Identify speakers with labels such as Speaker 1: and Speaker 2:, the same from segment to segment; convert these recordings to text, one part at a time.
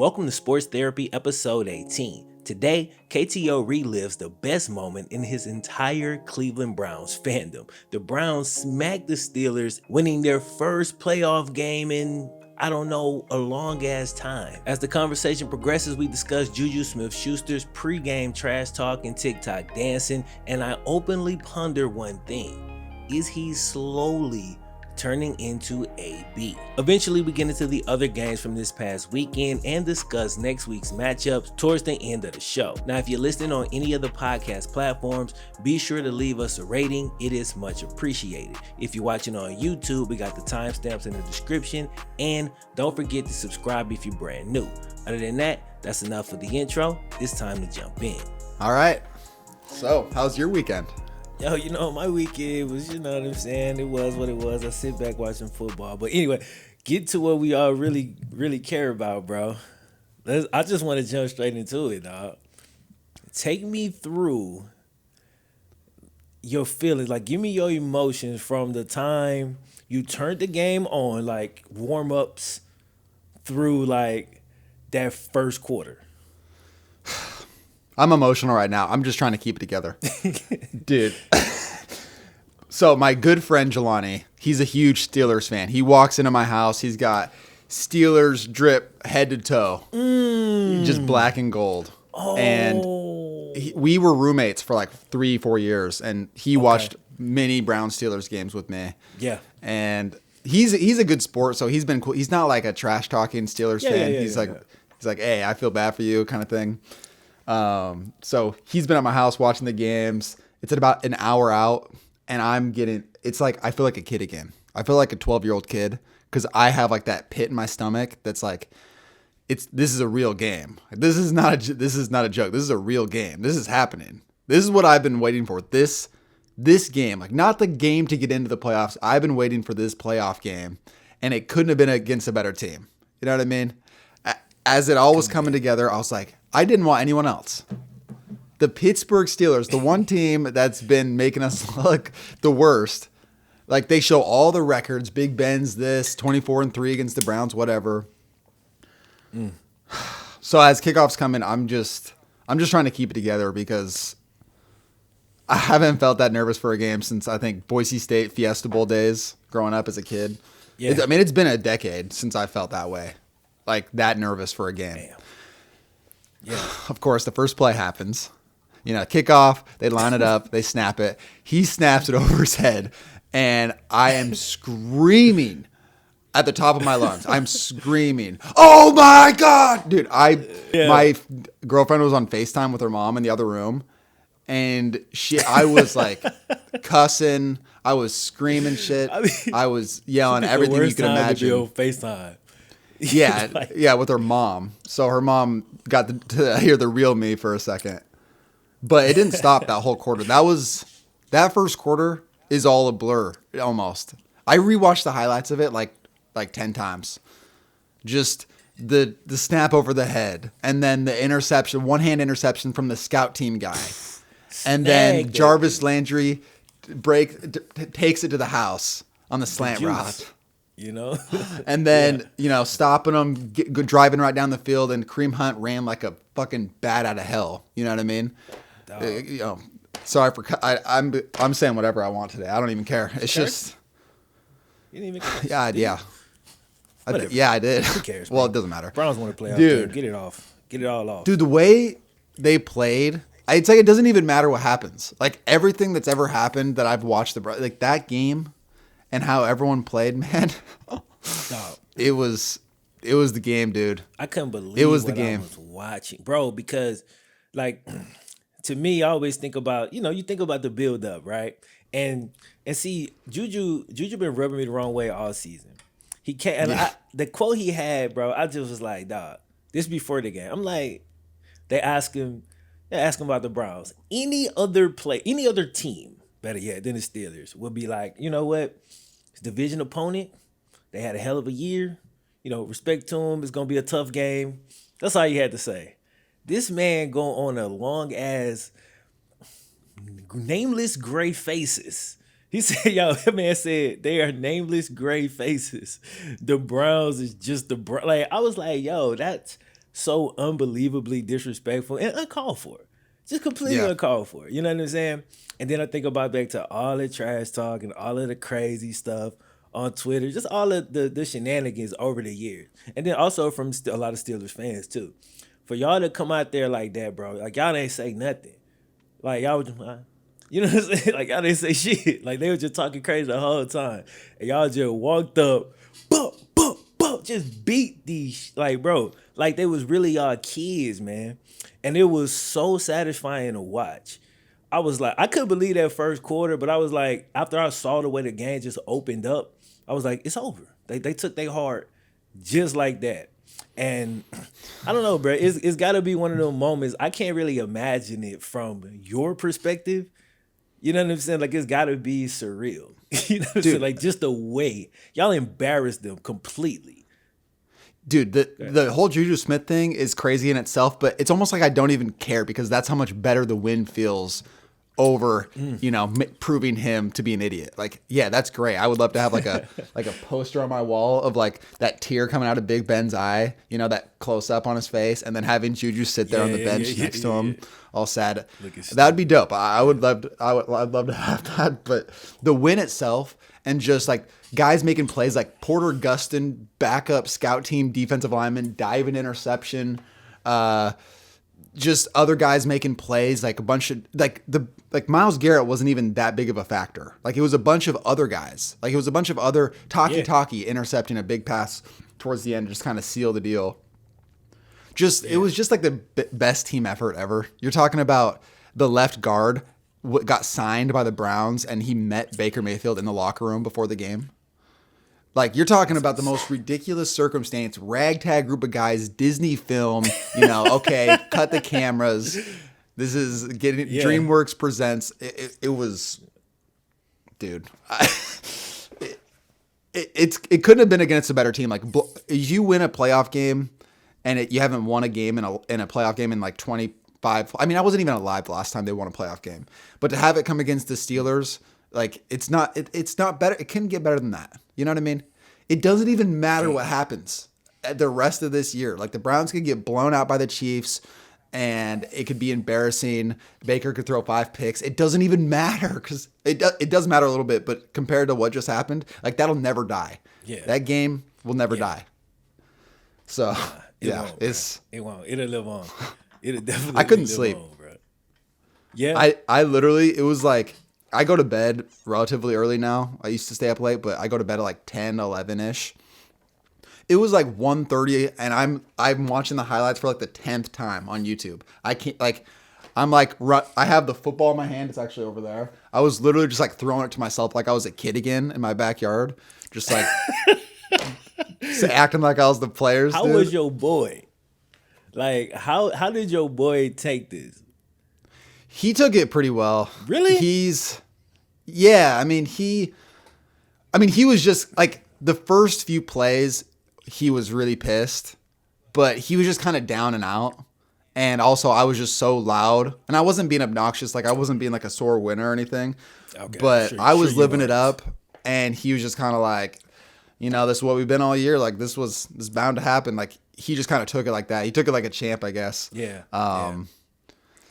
Speaker 1: Welcome to Sports Therapy episode 18. Today, KTO relives the best moment in his entire Cleveland Browns fandom. The Browns smacked the Steelers, winning their first playoff game in, a long ass time. As the conversation progresses, we discuss Juju Smith-Schuster's pregame trash talk and TikTok dancing, and I openly ponder one thing. Is he slowly turning into AB? Eventually, we get into the other games from this past weekend and discuss next week's matchups towards the end of the show. Now, if you're listening on any of the podcast platforms, be sure to leave us a rating. It is much appreciated. If you're watching on YouTube, we got the timestamps in the description, and don't forget to subscribe if you're brand new. Other than that, that's enough for the intro. It's time to jump in.
Speaker 2: All right. So, how's your weekend?
Speaker 1: Yo, my weekend was, what I'm saying? It was what it was. I sit back watching football. But anyway, get to what we all really, really care about, bro. I just want to jump straight into it, dog. Take me through your feelings. Like, give me your emotions from the time you turned the game on, like, warm-ups through, like, that first quarter.
Speaker 2: I'm emotional right now. I'm just trying to keep it together. Dude. So my good friend Jelani, he's a huge Steelers fan. He walks into my house. He's got Steelers drip head to toe. Just black and gold.
Speaker 1: Oh.
Speaker 2: And we were roommates for like 3-4 years. And he watched many Brown Steelers games with me.
Speaker 1: Yeah.
Speaker 2: And he's a good sport. So he's been cool. He's not like a trash talking Steelers fan. He's like, hey, I feel bad for you kind of thing. So he's been at my house watching the games. It's at about an hour out, and it's like I feel like a kid again. I feel like a 12-year-old kid because I have like that pit in my stomach that's like, this is a real game. This is not a joke. This is a real game. This is happening. This is what I've been waiting for. This game, like not the game to get into the playoffs. I've been waiting for this playoff game, and it couldn't have been against a better team. You know what I mean? As it all was coming together, I was like, I didn't want anyone else. The Pittsburgh Steelers, the one team that's been making us look the worst. Like they show all the records. Big Ben's this 24-3 against the Browns, whatever. So as kickoffs come in, I'm just trying to keep it together because I haven't felt that nervous for a game since I think Boise State Fiesta Bowl days growing up as a kid. Yeah. It's been a decade since I felt that way, like that nervous for a game.
Speaker 1: Damn. Yeah.
Speaker 2: Of course, the first play happens. Kickoff, they line it up, they snap it. He snaps it over his head, and I am screaming at the top of my lungs. I'm screaming, oh my God! Dude, my girlfriend was on FaceTime with her mom in the other room, and I was like cussing. I was screaming shit. I was yelling everything you could imagine.
Speaker 1: On FaceTime.
Speaker 2: Yeah, with her mom. So her mom got to hear the real me for a second. But it didn't stop that whole quarter. That first quarter is all a blur, almost. I rewatched the highlights of it like 10 times. Just the snap over the head. And then the interception, one-hand interception from the scout team guy. And then Jarvis Landry takes it to the house on the slant route. And then, stopping them, driving right down the field, and Kareem Hunt ran like a fucking bat out of hell. You know what I mean? Sorry for I'm saying whatever I want today. I don't even care. It's just
Speaker 1: you didn't even care.
Speaker 2: Yeah. I did.
Speaker 1: Who cares?
Speaker 2: Well, it doesn't matter.
Speaker 1: Browns want to play out there. Get it off. Get it all off.
Speaker 2: Dude, the way they played, it's like it doesn't even matter what happens. Like everything that's ever happened that I've watched like that game. And how everyone played, man. It was the game, dude.
Speaker 1: I couldn't believe it was the game I was watching, bro. Because, like, to me, I always think about you think about the build up, right? And see, Juju been rubbing me the wrong way all season. He can't. And the quote he had, bro, I just was like, dog. This before the game, I'm like, they ask him about the Browns. Any other team, better yet, than the Steelers, would be like, you know what? It's division opponent. They had a hell of a year. Respect to them. It's going to be a tough game. That's all you had to say. This man go on a long-ass nameless gray faces. He said, that man said, they are nameless gray faces. The Browns is just the Browns. Like, I was like, that's so unbelievably disrespectful and uncalled for. Just completely
Speaker 2: Yeah.
Speaker 1: uncalled for. You know what I'm saying? And then I think about back to all the trash talk and all of the crazy stuff on Twitter, just all of the shenanigans over the years. And then also from a lot of Steelers fans too. For y'all to come out there like that, bro, like y'all ain't say nothing. Like y'all was just, you know what I'm saying? Like y'all didn't say shit. Like they were just talking crazy the whole time. And y'all just walked up, boom, boom, boom, just beat these, like, bro, like they was really y'all kids, man. And it was so satisfying to watch. I was like, I couldn't believe that first quarter, but I was like, after I saw the way the game just opened up, I was like, it's over. They took their heart just like that. And I don't know, bro. It's got to be one of those moments. I can't really imagine it from your perspective. You know what I'm saying? Like, it's got to be surreal. You know what I'm saying? Like, just the way y'all embarrassed them completely.
Speaker 2: Dude, the whole Juju Smith thing is crazy in itself, but it's almost like I don't even care because that's how much better the win feels over, proving him to be an idiot. Like, yeah, that's great. I would love to have like a poster on my wall of like that tear coming out of Big Ben's eye, that close up on his face, and then having Juju sit there on the bench next to him, all sad. That would be dope. I'd love to have that. But the win itself and just like guys making plays like Porter Gustin, backup scout team defensive lineman, diving interception, just other guys making plays, like a bunch of like Myles Garrett wasn't even that big of a factor. Like it was a bunch of other guys. Like it was a bunch of other Taki intercepting a big pass towards the end, just kind of seal the deal. It was just like the best team effort ever. You're talking about the left guard got signed by the Browns and he met Baker Mayfield in the locker room before the game. Like, you're talking about the most ridiculous circumstance, ragtag group of guys, Disney film, okay, cut the cameras. This is DreamWorks presents. It was, dude, it couldn't have been against a better team. Like, you win a playoff game and you haven't won a game in a playoff game in like 25. I mean, I wasn't even alive the last time they won a playoff game, but to have it come against the Steelers, like it's not better. It couldn't get better than that. You know what I mean? It doesn't even matter what happens the rest of this year. Like the Browns could get blown out by the Chiefs and it could be embarrassing. Baker could throw 5 picks. It doesn't even matter because it does matter a little bit, but compared to what just happened, like that'll never die. Yeah. That game will never die. So
Speaker 1: it won't. It'll live on. It'll definitely
Speaker 2: I couldn't sleep.
Speaker 1: On, bro. Yeah.
Speaker 2: I literally, it was like, I go to bed relatively early now. I used to stay up late, but I go to bed at like 10, 11-ish. It was like 1:30 and I'm watching the highlights for like the 10th time on YouTube. I can't I have the football in my hand. It's actually over there. I was literally just like throwing it to myself like I was a kid again in my backyard. Just like acting like I was the players.
Speaker 1: How was your boy? Like how did your boy take this?
Speaker 2: He took it pretty well.
Speaker 1: Really?
Speaker 2: He was just like the first few plays, he was really pissed, but he was just kind of down and out. And also I was just so loud and I wasn't being obnoxious. Like I wasn't being like a sore winner or anything, but I was living it up and he was just kind of like, this is what we've been all year. Like this is bound to happen. Like he just kind of took it like that. He took it like a champ, I guess.
Speaker 1: Yeah.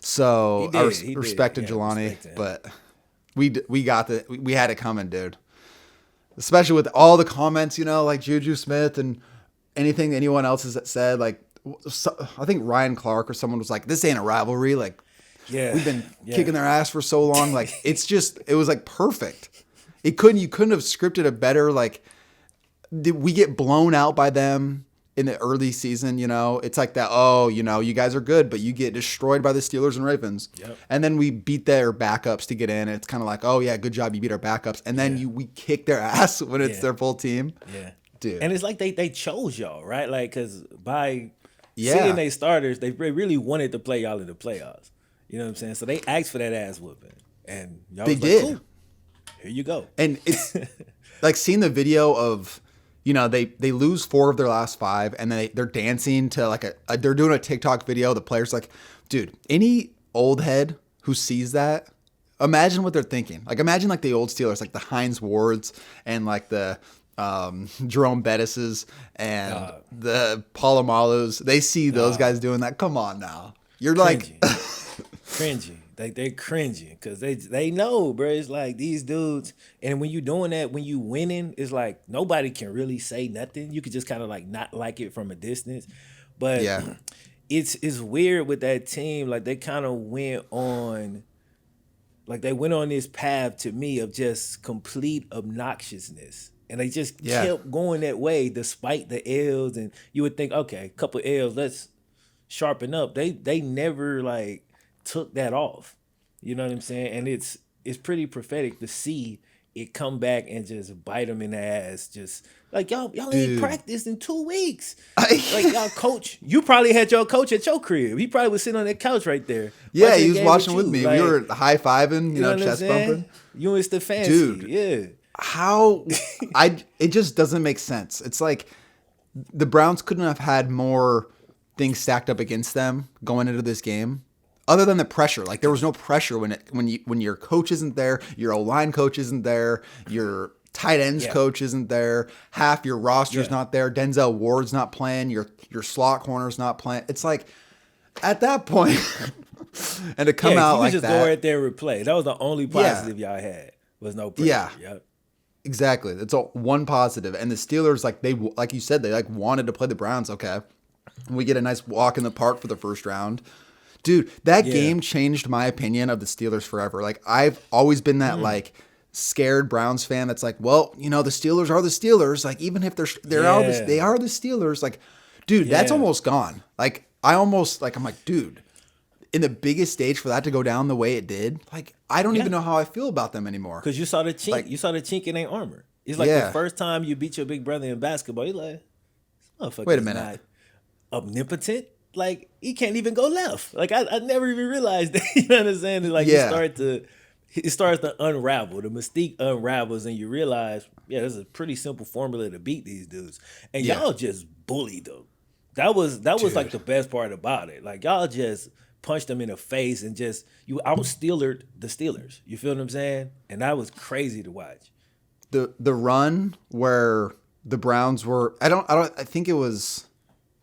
Speaker 2: So I respected Jelani, but we had it coming, dude. Especially with all the comments, like Juju Smith and anything anyone else has said. Like, I think Ryan Clark or someone was like, "This ain't a rivalry." Like, we've been kicking their ass for so long. Like, it was like perfect. You couldn't have scripted a better. Like, we get blown out by them in the early season, it's like that. Oh, you guys are good, but you get destroyed by the Steelers and Ravens. Yep. And then we beat their backups to get in. And it's kind of like, oh yeah, good job. You beat our backups. And then we kick their ass when it's their full team.
Speaker 1: Yeah.
Speaker 2: Dude.
Speaker 1: And it's like they chose y'all, right? Like, cause by seeing they starters, they really wanted to play y'all in the playoffs. You know what I'm saying? So they asked for that ass whooping and y'all was like, cool, here you go.
Speaker 2: And it's like seeing the video of, they lose 4 of their last 5 and then they're dancing to like they're doing a TikTok video. The player's like, dude, any old head who sees that, imagine what they're thinking. Like imagine like the old Steelers, like the Hines Wards and like the Jerome Bettis's and the Palomalu's. They see those guys doing that. Come on now. You're
Speaker 1: cringy.
Speaker 2: like
Speaker 1: cringy. Like they're cringing because they know, bro. It's like these dudes, and when you doing that, when you winning, it's like nobody can really say nothing. You could just kind of like not like it from a distance, but
Speaker 2: yeah.
Speaker 1: it's weird with that team. Like they kind of went on, like they went on this path to me of just complete obnoxiousness. And they just kept going that way despite the L's. And you would think, okay, a couple L's, let's sharpen up. They never like took that off. You know what I'm saying? And it's pretty prophetic to see it come back and just bite them in the ass. Just like y'all ain't practiced in 2 weeks. Like y'all coach, you probably had your coach at your crib. He probably was sitting on that couch right there.
Speaker 2: Yeah, he was watching with me. Like, we were high fiving, you know, chest bumping.
Speaker 1: You and Stefanski,
Speaker 2: dude.
Speaker 1: Yeah.
Speaker 2: How it just doesn't make sense. It's like the Browns couldn't have had more things stacked up against them going into this game, other than the pressure. Like there was no pressure when your coach isn't there, your O-line coach isn't there, your tight ends coach isn't there, half your roster's not there, Denzel Ward's not playing, your slot corner's not playing. It's like at that point, and to come out like that, you just
Speaker 1: go right there and replay. That was the only positive y'all had. Was no pressure.
Speaker 2: Yeah. Yep. Exactly. That's all one positive. And the Steelers, like you said, they like wanted to play the Browns. Okay. We get a nice walk in the park for the first round. Dude, that game changed my opinion of the Steelers forever. Like I've always been that like scared Browns fan that's like, well, you know, the Steelers are the Steelers. Like even if they are the Steelers. Like, dude, that's almost gone. Like I'm like, dude, in the biggest stage for that to go down the way it did, like I don't even know how I feel about them anymore.
Speaker 1: Because you saw the chink. You saw the chink in their armor. It's like the first time you beat your big brother in basketball. You're like, this motherfucker
Speaker 2: wait a minute,
Speaker 1: not omnipotent. Like he can't even go left. Like I never even realized that. You know what I'm saying? It's like it starts to unravel. The mystique unravels, and you realize, this is a pretty simple formula to beat these dudes. And y'all just bullied them. That was like the best part about it. Like y'all just punched them in the face and just you out-Steelered the Steelers. You feel what I'm saying? And that was crazy to watch.
Speaker 2: The run where the Browns were, I think it was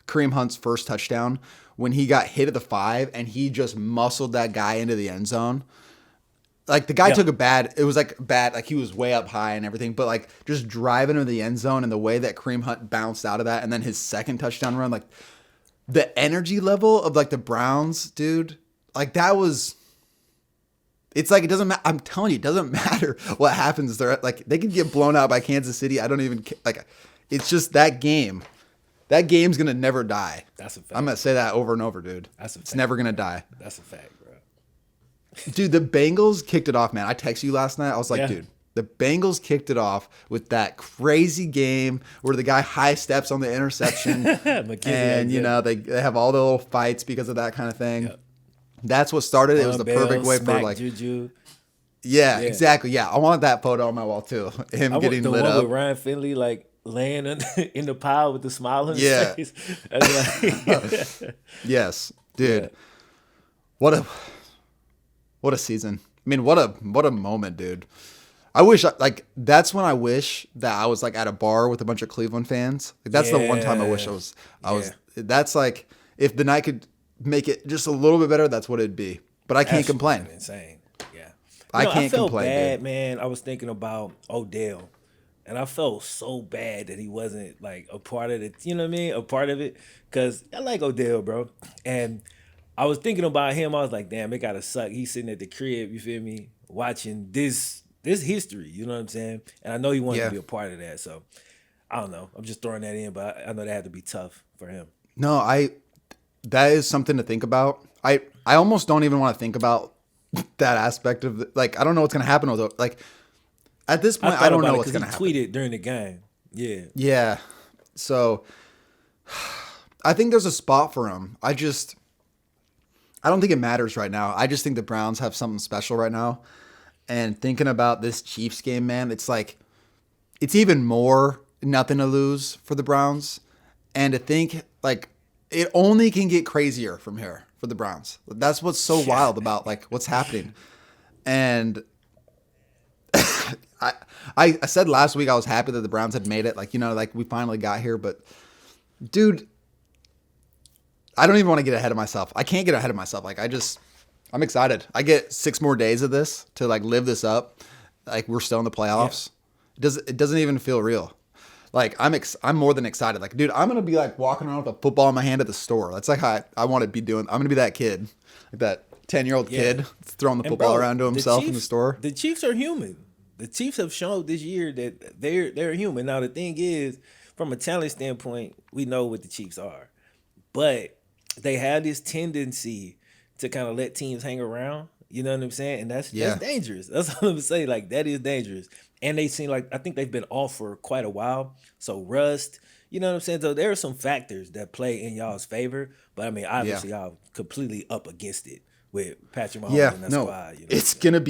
Speaker 2: Kareem Hunt's first touchdown when he got hit at the 5 and he just muscled that guy into the end zone. Like the guy took it was like bad, like he was way up high and everything, but like just driving into the end zone and the way that Kareem Hunt bounced out of that and then his second touchdown run, like the energy level of like the Browns, dude, like that was, it's like, it doesn't matter. I'm telling you, it doesn't matter what happens. They're like, they could get blown out by Kansas City. I don't even like, it's just that game. That game's going to never die.
Speaker 1: That's a fact.
Speaker 2: I'm going to say that over and over, dude.
Speaker 1: That's a fact.
Speaker 2: It's never going to die.
Speaker 1: That's a fact, bro.
Speaker 2: Dude, the Bengals kicked it off, man. I texted you last night. I was like, dude, the Bengals kicked it off with that crazy game where the guy high steps on the interception. And, you know, they have all the little fights because of that kind of thing. Yep. That's what started. It was the perfect way for like
Speaker 1: juju.
Speaker 2: Yeah, exactly. Yeah, I want that photo on my wall too. Him getting lit up.
Speaker 1: With Ryan Finley like laying in the pile with the smile on his face. Like,
Speaker 2: yes, dude. Yeah. What a season. I mean, what a moment, dude. I wish that's when I wish that I was like at a bar with a bunch of Cleveland fans. Like, that's the one time I wish I was. That's like if the night could make it just a little bit better, that's what it'd be. But I can't complain.
Speaker 1: Insane. Yeah.
Speaker 2: I can't
Speaker 1: felt
Speaker 2: complain.
Speaker 1: Bad,
Speaker 2: dude.
Speaker 1: Man. I was thinking about Odell, and I felt so bad that he wasn't like a part of it. You know what I mean? A part of it, because I like Odell, bro. And I was thinking about him. I was like, damn, it gotta suck. He's sitting at the crib. You feel me? Watching this history. You know what I'm saying? And I know he wanted to be a part of that. So I don't know. I'm just throwing that in, but I know that had to be tough for him.
Speaker 2: No, that is something to think about. I almost don't even want to think about that aspect of it. Like, I don't know what's going to happen with it. Like, at this point, I don't know what's going to happen.
Speaker 1: He tweeted during the game. Yeah.
Speaker 2: Yeah. So, I think there's a spot for him. I don't think it matters right now. I just think the Browns have something special right now. And thinking about this Chiefs game, man, it's like, it's even more nothing to lose for the Browns. And to think, like, it only can get crazier from here for the Browns. That's what's so wild about like what's happening. And I said last week I was happy that the Browns had made it. Like, like we finally got here. But, dude, I don't even want to get ahead of myself. I can't get ahead of myself. Like, I'm excited. I get 6 more days of this to, like, live this up. Like, we're still in the playoffs. Yeah. It doesn't even feel real. Like, I'm more than excited. Like, dude, I'm going to be, like, walking around with a football in my hand at the store. That's, like, how I want to be doing. I'm going to be that kid. Like, that 10-year-old kid throwing the football around to himself in the store.
Speaker 1: The Chiefs are human. The Chiefs have shown this year that they're human. Now, the thing is, from a talent standpoint, we know what the Chiefs are. But they have this tendency to kind of let teams hang around. You know what I'm saying? And that's dangerous. That's all I'm saying. Like, that is dangerous. And they seem like, I think they've been off for quite a while. So rust, you know what I'm saying? So there are some factors that play in y'all's favor. But I mean, obviously y'all completely up against it with Patrick Mahomes and that squad. You know it's
Speaker 2: gonna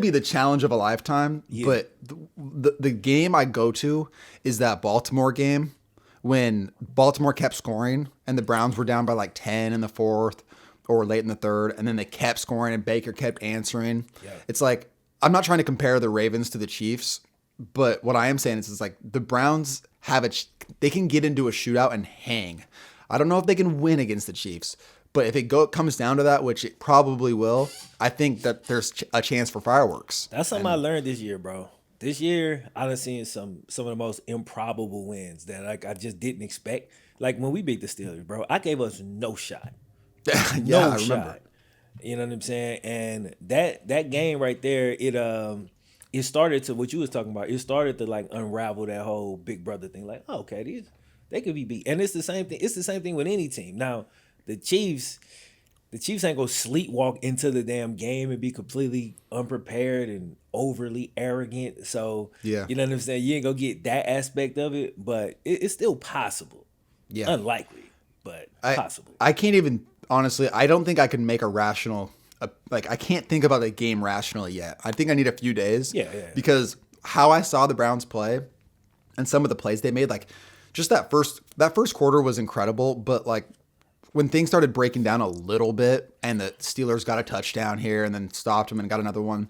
Speaker 2: be the challenge of a lifetime. Yeah. But the game I go to is that Baltimore game when Baltimore kept scoring and the Browns were down by like 10 in the fourth or late in the third, and then they kept scoring and Baker kept answering. Yeah. It's like, I'm not trying to compare the Ravens to the Chiefs, but what I am saying is like the Browns they can get into a shootout and hang. I don't know if they can win against the Chiefs, but if it comes down to that, which it probably will, I think that there's a chance for fireworks.
Speaker 1: That's something I learned this year, bro. This year, I've seen some of the most improbable wins that I just didn't expect. Like when we beat the Steelers, bro, I gave us no shot.
Speaker 2: I remember.
Speaker 1: You know what I'm saying? And that game right there, it started to what you was talking about. It started to like unravel that whole Big Brother thing. Like, oh, okay, they could be beat, and it's the same thing. It's the same thing with any team. Now, the Chiefs ain't gonna sleepwalk into the damn game and be completely unprepared and overly arrogant. So, you know what I'm saying? You ain't gonna get that aspect of it, but it's still possible. Yeah, unlikely, but possible.
Speaker 2: I can't even. Honestly, I don't think I can make a rational, I can't think about the game rationally yet. I think I need a few days.
Speaker 1: Yeah.
Speaker 2: Because how I saw the Browns play and some of the plays they made, like just that first quarter was incredible. But like when things started breaking down a little bit and the Steelers got a touchdown here and then stopped them and got another one,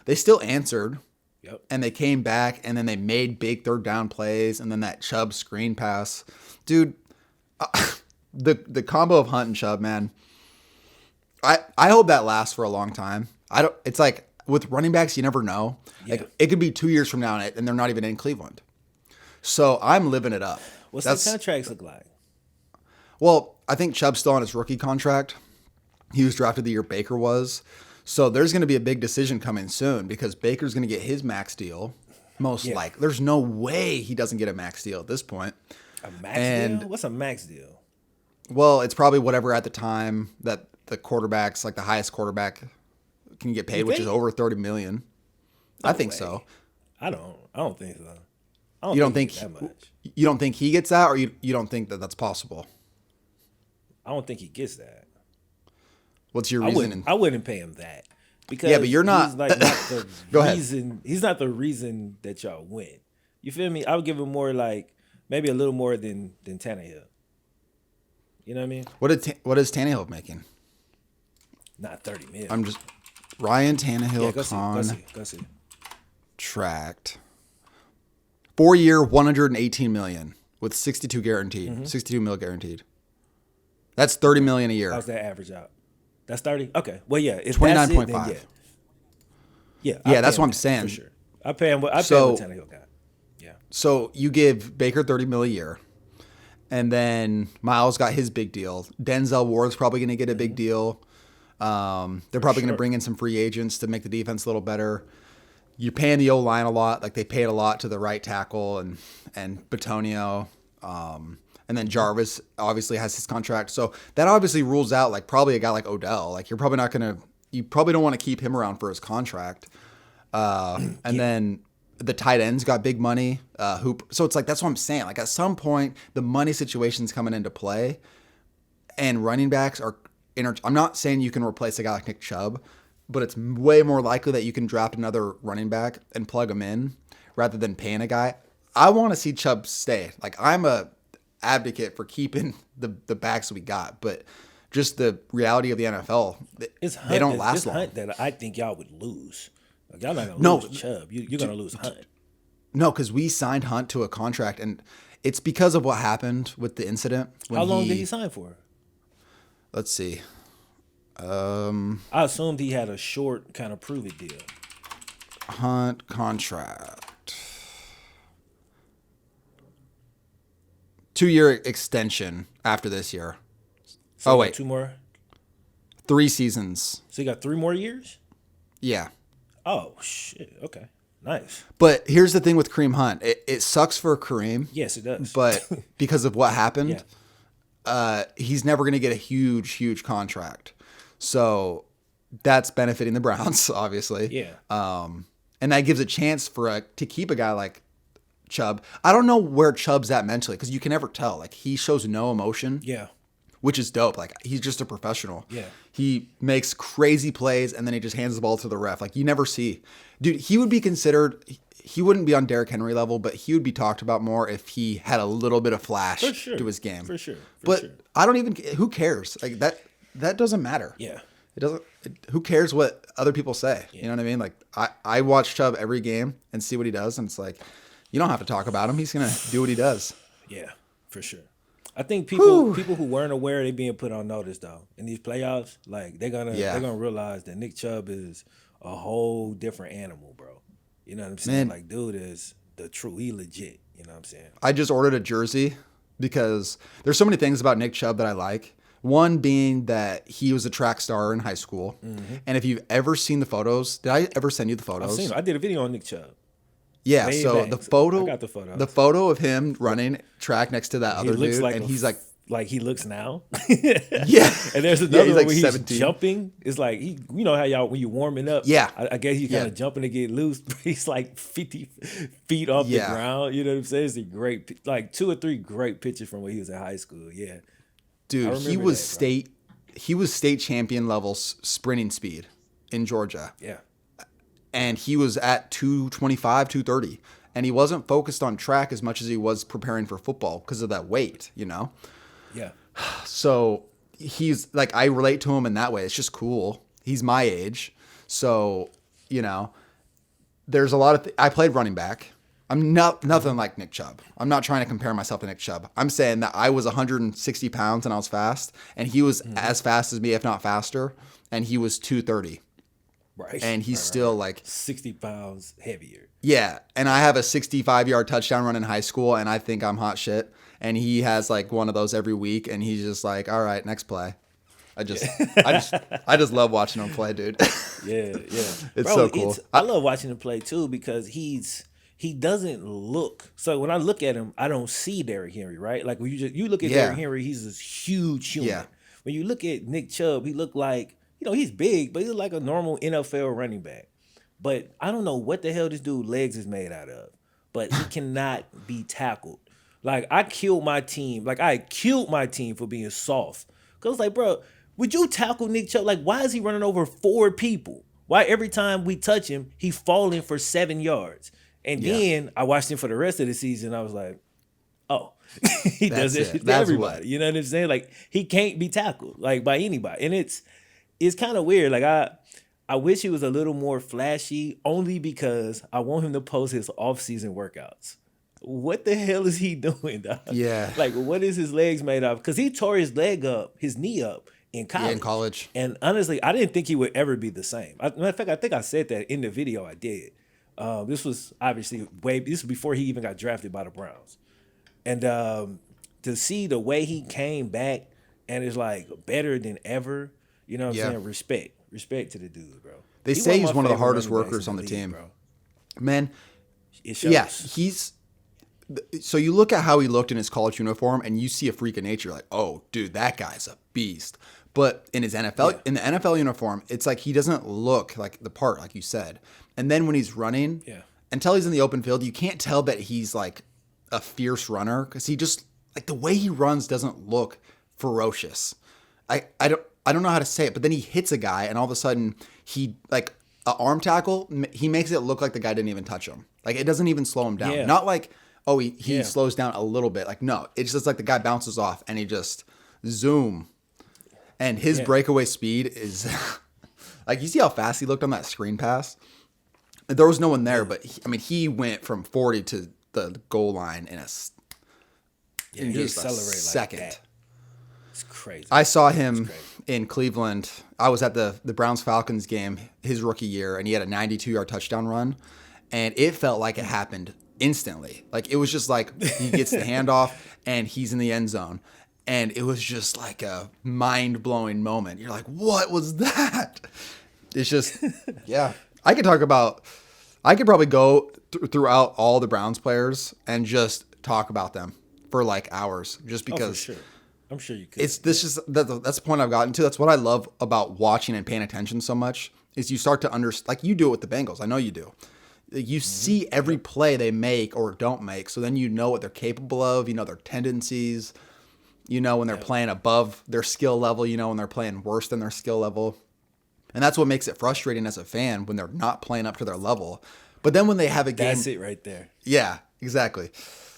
Speaker 2: they still answered.
Speaker 1: Yep.
Speaker 2: And they came back and then they made big third down plays and then that Chubb screen pass. Dude, the combo of Hunt and Chubb, man, I hope that lasts for a long time. It's like with running backs, you never know. Yeah. Like it could be 2 years from now and they're not even in Cleveland. So I'm living it up.
Speaker 1: What's the contracts look like?
Speaker 2: Well, I think Chubb's still on his rookie contract. He was drafted the year Baker was. So there's going to be a big decision coming soon because Baker's going to get his max deal. Most likely. There's no way he doesn't get a max deal at this point.
Speaker 1: A max deal? What's a max deal?
Speaker 2: Well, it's probably whatever at the time that the quarterbacks, like the highest quarterback, can get paid, which is over $30 million.
Speaker 1: No
Speaker 2: I think
Speaker 1: way.
Speaker 2: so.
Speaker 1: I don't think so.
Speaker 2: You don't think
Speaker 1: that much.
Speaker 2: You don't think he gets that, or you don't think that that's possible?
Speaker 1: I don't think he gets that.
Speaker 2: What's your reason?
Speaker 1: I wouldn't pay him that because
Speaker 2: but you're not.
Speaker 1: He's like not the
Speaker 2: Go
Speaker 1: reason.
Speaker 2: ahead.
Speaker 1: He's not the reason that y'all win. You feel me? I would give him more, like maybe a little more than Tannehill. You know what I mean?
Speaker 2: What is Tannehill making?
Speaker 1: Not 30 million.
Speaker 2: I'm just Ryan Tannehill
Speaker 1: go see.
Speaker 2: Tracked 4-year, $118 million with 62 guaranteed,
Speaker 1: Mm-hmm.
Speaker 2: 62 mil guaranteed. That's $30 million a year.
Speaker 1: How's that average out? That's 30. Okay. Well, yeah. If
Speaker 2: 29.5.
Speaker 1: Yeah,
Speaker 2: that's what I'm saying.
Speaker 1: For sure. I pay him what Tannehill got. Yeah.
Speaker 2: So you give Baker $30 million a year. And then Miles got his big deal. Denzel Ward's probably going to get a big deal. They're probably going to bring in some free agents to make the defense a little better. You're paying the O-line a lot. Like they paid a lot to the right tackle and Batonio. And then Jarvis obviously has his contract. So that obviously rules out like probably a guy like Odell. Like you probably don't want to keep him around for his contract. And then the tight ends got big money. So it's like, that's what I'm saying. Like at some point, the money situation's coming into play, and running backs are. I'm not saying you can replace a guy like Nick Chubb, but it's way more likely that you can draft another running back and plug him in rather than paying a guy. I want to see Chubb stay. Like I'm a advocate for keeping the backs we got, but just the reality of the NFL, they don't last long.
Speaker 1: Hunt that I think y'all would lose. Like, y'all not gonna
Speaker 2: No,
Speaker 1: lose Chubb. You're gonna lose Hunt.
Speaker 2: No, because we signed Hunt to a contract, and it's because of what happened with the incident.
Speaker 1: How long did he sign for?
Speaker 2: Let's see.
Speaker 1: I assumed he had a short kind of prove it deal.
Speaker 2: Hunt contract. 2-year extension after this year.
Speaker 1: So wait, 2 more?
Speaker 2: 3 seasons.
Speaker 1: So you got 3 more years?
Speaker 2: Yeah.
Speaker 1: Oh, shit. Okay. Nice.
Speaker 2: But here's the thing with Kareem Hunt. It sucks for Kareem.
Speaker 1: Yes, it does.
Speaker 2: But because of what happened, he's never going to get a huge contract. So that's benefiting the Browns, obviously.
Speaker 1: Yeah.
Speaker 2: And that gives a chance for to keep a guy like Chubb. I don't know where Chubb's at mentally because you can never tell. Like, he shows no emotion.
Speaker 1: Yeah.
Speaker 2: Which is dope. Like, he's just a professional.
Speaker 1: Yeah.
Speaker 2: He makes crazy plays and then he just hands the ball to the ref. Like, you never see. Dude, he would be considered, he wouldn't be on Derrick Henry level, but he would be talked about more if he had a little bit of flash to his game.
Speaker 1: For sure.
Speaker 2: I don't even, who cares? Like, that doesn't matter.
Speaker 1: Yeah.
Speaker 2: It doesn't, who cares what other people say? Yeah. You know what I mean? Like, I watch Chubb every game and see what he does. And it's like, you don't have to talk about him. He's going to do what he does.
Speaker 1: Yeah, for sure. I think people who weren't aware, they being put on notice though in these playoffs. Like, they're gonna realize that Nick Chubb is a whole different animal, bro. You know what I'm saying? Like, dude is the true, he legit. You know what I'm saying?
Speaker 2: I just ordered a jersey because there's so many things about Nick Chubb that I like. One being that he was a track star in high school, and if you've ever seen the photos, did I ever send you the photos?
Speaker 1: I've seen them. I did a video on Nick Chubb.
Speaker 2: Yeah, so
Speaker 1: I got
Speaker 2: the photo of him running track next to that other dude, and he's like
Speaker 1: he looks now.
Speaker 2: Yeah.
Speaker 1: And there's another one
Speaker 2: like
Speaker 1: where he's
Speaker 2: 17.
Speaker 1: jumping. It's like you know how y'all when you warming up.
Speaker 2: Yeah.
Speaker 1: I guess you kind of jumping to get loose. He's like 50 feet off the ground. You know what I'm saying? It's a great, like 2 or 3 great pictures from when he was in high school. Yeah,
Speaker 2: dude, he was state champion level sprinting speed in Georgia.
Speaker 1: Yeah.
Speaker 2: And he was at 225, 230. And he wasn't focused on track as much as he was preparing for football because of that weight, you know?
Speaker 1: Yeah.
Speaker 2: So he's like, I relate to him in that way. It's just cool. He's my age. So, you know, there's a lot of, I played running back. I'm nothing like Nick Chubb. I'm not trying to compare myself to Nick Chubb. I'm saying that I was 160 pounds and I was fast. And he was as fast as me, if not faster. And he was 230.
Speaker 1: Right.
Speaker 2: And he's still like
Speaker 1: 60 pounds heavier.
Speaker 2: Yeah. And I have a 65-yard touchdown run in high school and I think I'm hot shit. And he has like one of those every week and he's just like, all right, next play. I just love watching him play, dude.
Speaker 1: Yeah.
Speaker 2: It's so cool.
Speaker 1: I love watching him play too because he doesn't look. So when I look at him, I don't see Derrick Henry, right? Like when you look at Derrick Henry, he's this huge human.
Speaker 2: Yeah.
Speaker 1: When you look at Nick Chubb, he looked like, you know, he's big, but he's like a normal NFL running back. But I don't know what the hell this dude's legs is made out of. But he cannot be tackled. Like, I killed my team. Like, I killed my team for being soft. Because I was like, bro, would you tackle Nick Chubb? Like, why is he running over 4 people? Why every time we touch him, he's falling for 7 yards? And then I watched him for the rest of the season. I was like, oh, he does it to everybody. You know what I'm saying? Like, he can't be tackled, like, by anybody. And it's kind of weird. Like, I wish he was a little more flashy only because I want him to post his off-season workouts. What the hell is he doing, dog?
Speaker 2: Yeah.
Speaker 1: Like, what is his legs made of? Because he tore his knee up in college.
Speaker 2: Yeah, in college.
Speaker 1: And honestly, I didn't think he would ever be the same. Matter of fact, I think I said that in the video I did. This was obviously this was before he even got drafted by the Browns. And to see the way he came back and is like better than ever, you know what I'm saying? Respect to the dude, bro.
Speaker 2: They say he's one of the hardest workers on the team.
Speaker 1: Bro.
Speaker 2: Man,
Speaker 1: it shows.
Speaker 2: Yeah, so you look at how he looked in his college uniform and you see a freak of nature, like, oh, dude, that guy's a beast. But in his in the NFL uniform, it's like he doesn't look like the part, like you said. And then when he's running, until he's in the open field, you can't tell that he's like a fierce runner because he just, like, the way he runs doesn't look ferocious. I don't know how to say it, but then he hits a guy and all of a sudden he, like, an arm tackle, he makes it look like the guy didn't even touch him. Like, it doesn't even slow him down.
Speaker 1: Yeah.
Speaker 2: Not like, oh, he slows down a little bit. Like, no, it's just like the guy bounces off and he just zoom. And his breakaway speed is like, you see how fast he looked on that screen pass? There was no one there, but he went from 40 to the goal line in just a second.
Speaker 1: Like that. It's crazy.
Speaker 2: I saw him in Cleveland. I was at the Browns-Falcons game his rookie year, and he had a 92-yard touchdown run, and it felt like it happened instantly. Like, it was just like he gets the handoff, and he's in the end zone. And it was just like a mind-blowing moment. You're like, what was that? It's just, yeah. I could probably go throughout all the Browns players and just talk about them for like hours, just because.
Speaker 1: For sure. I'm sure you could.
Speaker 2: That's the point I've gotten to. That's what I love about watching and paying attention so much, is you start to understand, like you do it with the Bengals. I know you do. You see every play they make or don't make. So then you know what they're capable of, their tendencies, when they're playing above their skill level, when they're playing worse than their skill level. And that's what makes it frustrating as a fan, when they're not playing up to their level. But then when they have a game.
Speaker 1: That's it right there.
Speaker 2: Yeah, exactly.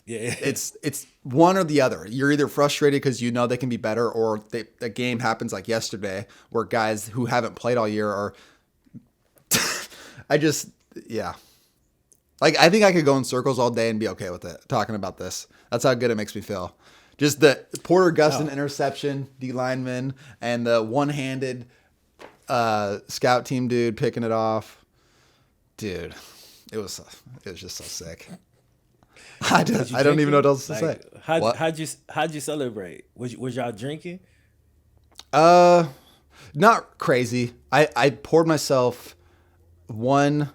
Speaker 1: Yeah.
Speaker 2: It's one or the other. You're either frustrated because they can be better, or a game happens like yesterday where guys who haven't played all year are. Yeah. Like, I think I could go in circles all day and be okay with it, talking about this. That's how good it makes me feel. Just the Porter Gustin interception, D lineman, and the one-handed scout team dude picking it off. Dude, it was just so sick. I don't even know what else to say.
Speaker 1: How'd you celebrate? Was y'all drinking?
Speaker 2: Not crazy. I poured myself one.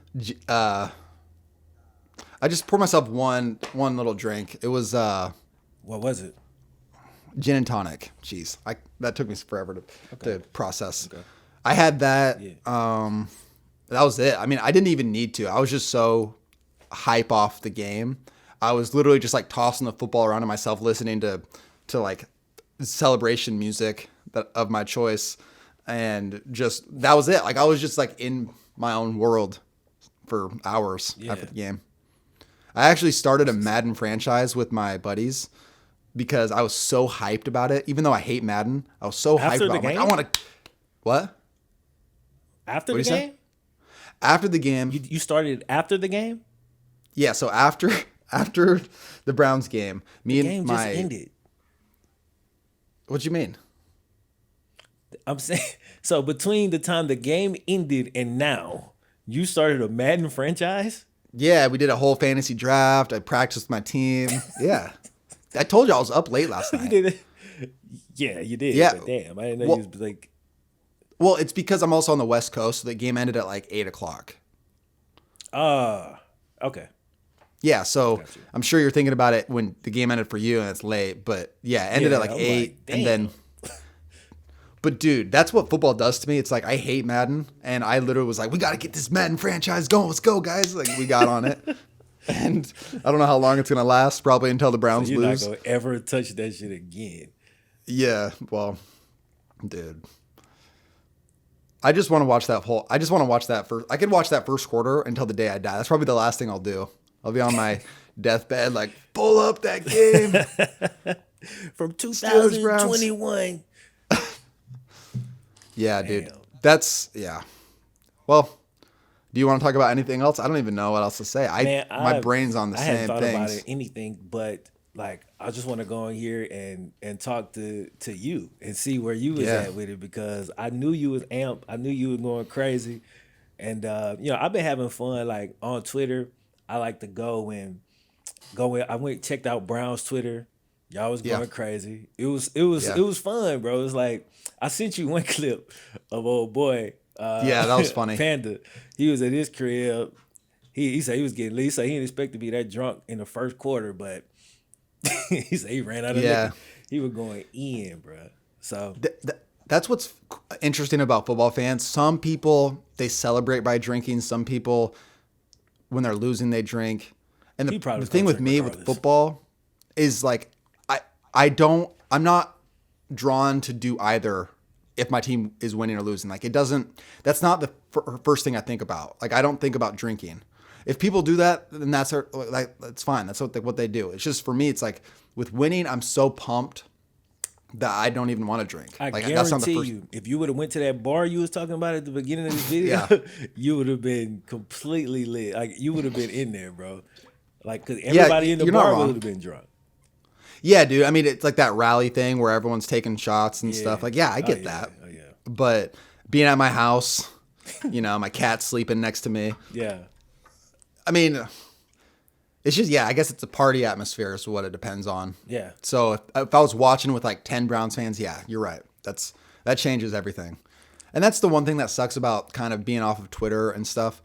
Speaker 2: I just poured myself one little drink. It was
Speaker 1: what was it?
Speaker 2: Gin and tonic. Jeez, that took me forever to process. Okay. I had that. Yeah. That was it. I mean, I didn't even need to. I was just so hype off the game. I was literally just like tossing the football around to myself, listening to like celebration music of my choice, and just that was it. Like, I was just like in my own world for hours after the game. I actually started a Madden franchise with my buddies because I was so hyped about it. Even though I hate Madden, I was so hyped about it. Like, I want to. What?
Speaker 1: After the game?
Speaker 2: After the game.
Speaker 1: You started after the game?
Speaker 2: Yeah. So after the Browns game,
Speaker 1: the game just ended.
Speaker 2: What you mean?
Speaker 1: I'm saying, so between the time the game ended and now, you started a Madden franchise?
Speaker 2: Yeah, we did a whole fantasy draft. I practiced my team. Yeah. I told you I was up late last night.
Speaker 1: You did. Yeah, you did.
Speaker 2: Yeah.
Speaker 1: But damn, I didn't know you was like.
Speaker 2: Well, it's because I'm also on the West Coast, so the game ended at like 8:00.
Speaker 1: Okay.
Speaker 2: Yeah, so I'm sure you're thinking about it when the game ended for you and it's late, but yeah, it ended at like 8, and then. But dude, that's what football does to me. It's like, I hate Madden, and I literally was like, we got to get this Madden franchise going. Let's go, guys. Like, we got on it. And I don't know how long it's going to last, probably until the Browns lose.
Speaker 1: You're not going to ever touch that shit again.
Speaker 2: Yeah, well, dude. I just want to watch that first. I could watch that first quarter until the day I die. That's probably the last thing I'll do. I'll be on my deathbed, like, pull up that game.
Speaker 1: From 2021.
Speaker 2: Yeah, dude. Yeah. Well, do you want to talk about anything else? I don't even know what else to say. My brain's on the same things. I hadn't thought about
Speaker 1: anything, but like, I just want to go in here and talk to you and see where you was at with it, because I knew you was amped. I knew you was going crazy. And I've been having fun, like, on Twitter. I like to go in. I checked out Brown's Twitter. Y'all was going crazy. It was fun, bro. It was like, I sent you one clip of old boy.
Speaker 2: That was funny.
Speaker 1: Panda. He was at his crib. He said he was getting lit. He said he didn't expect to be that drunk in the first quarter, but he said he ran out of liquor. He was going in, bro. So
Speaker 2: that's what's interesting about football fans. Some people, they celebrate by drinking. Some people, when they're losing, they drink. And the thing with me with football is like, I'm not drawn to do either if my team is winning or losing. Like, that's not the first thing I think about. Like, I don't think about drinking. If people do that, then that's fine. That's what they do. It's just, for me, it's like, with winning, I'm so pumped that I don't even want to drink.
Speaker 1: I
Speaker 2: Like
Speaker 1: guarantee
Speaker 2: that's not the first.
Speaker 1: you, if you would have went to that bar you was talking about at the beginning of this video, you would have been completely lit. Like you would have been in there, bro. Like because everybody in the bar would have been drunk.
Speaker 2: Yeah, dude. I mean, it's like that rally thing where everyone's taking shots and stuff. Like, yeah, I get that.
Speaker 1: Oh, yeah.
Speaker 2: But being at my house, my cat's sleeping next to me.
Speaker 1: Yeah.
Speaker 2: I mean, it's just, I guess it's a party atmosphere is what it depends on.
Speaker 1: Yeah.
Speaker 2: So if I was watching with like 10 Browns fans, yeah, you're right. That changes everything. And that's the one thing that sucks about kind of being off of Twitter and stuff.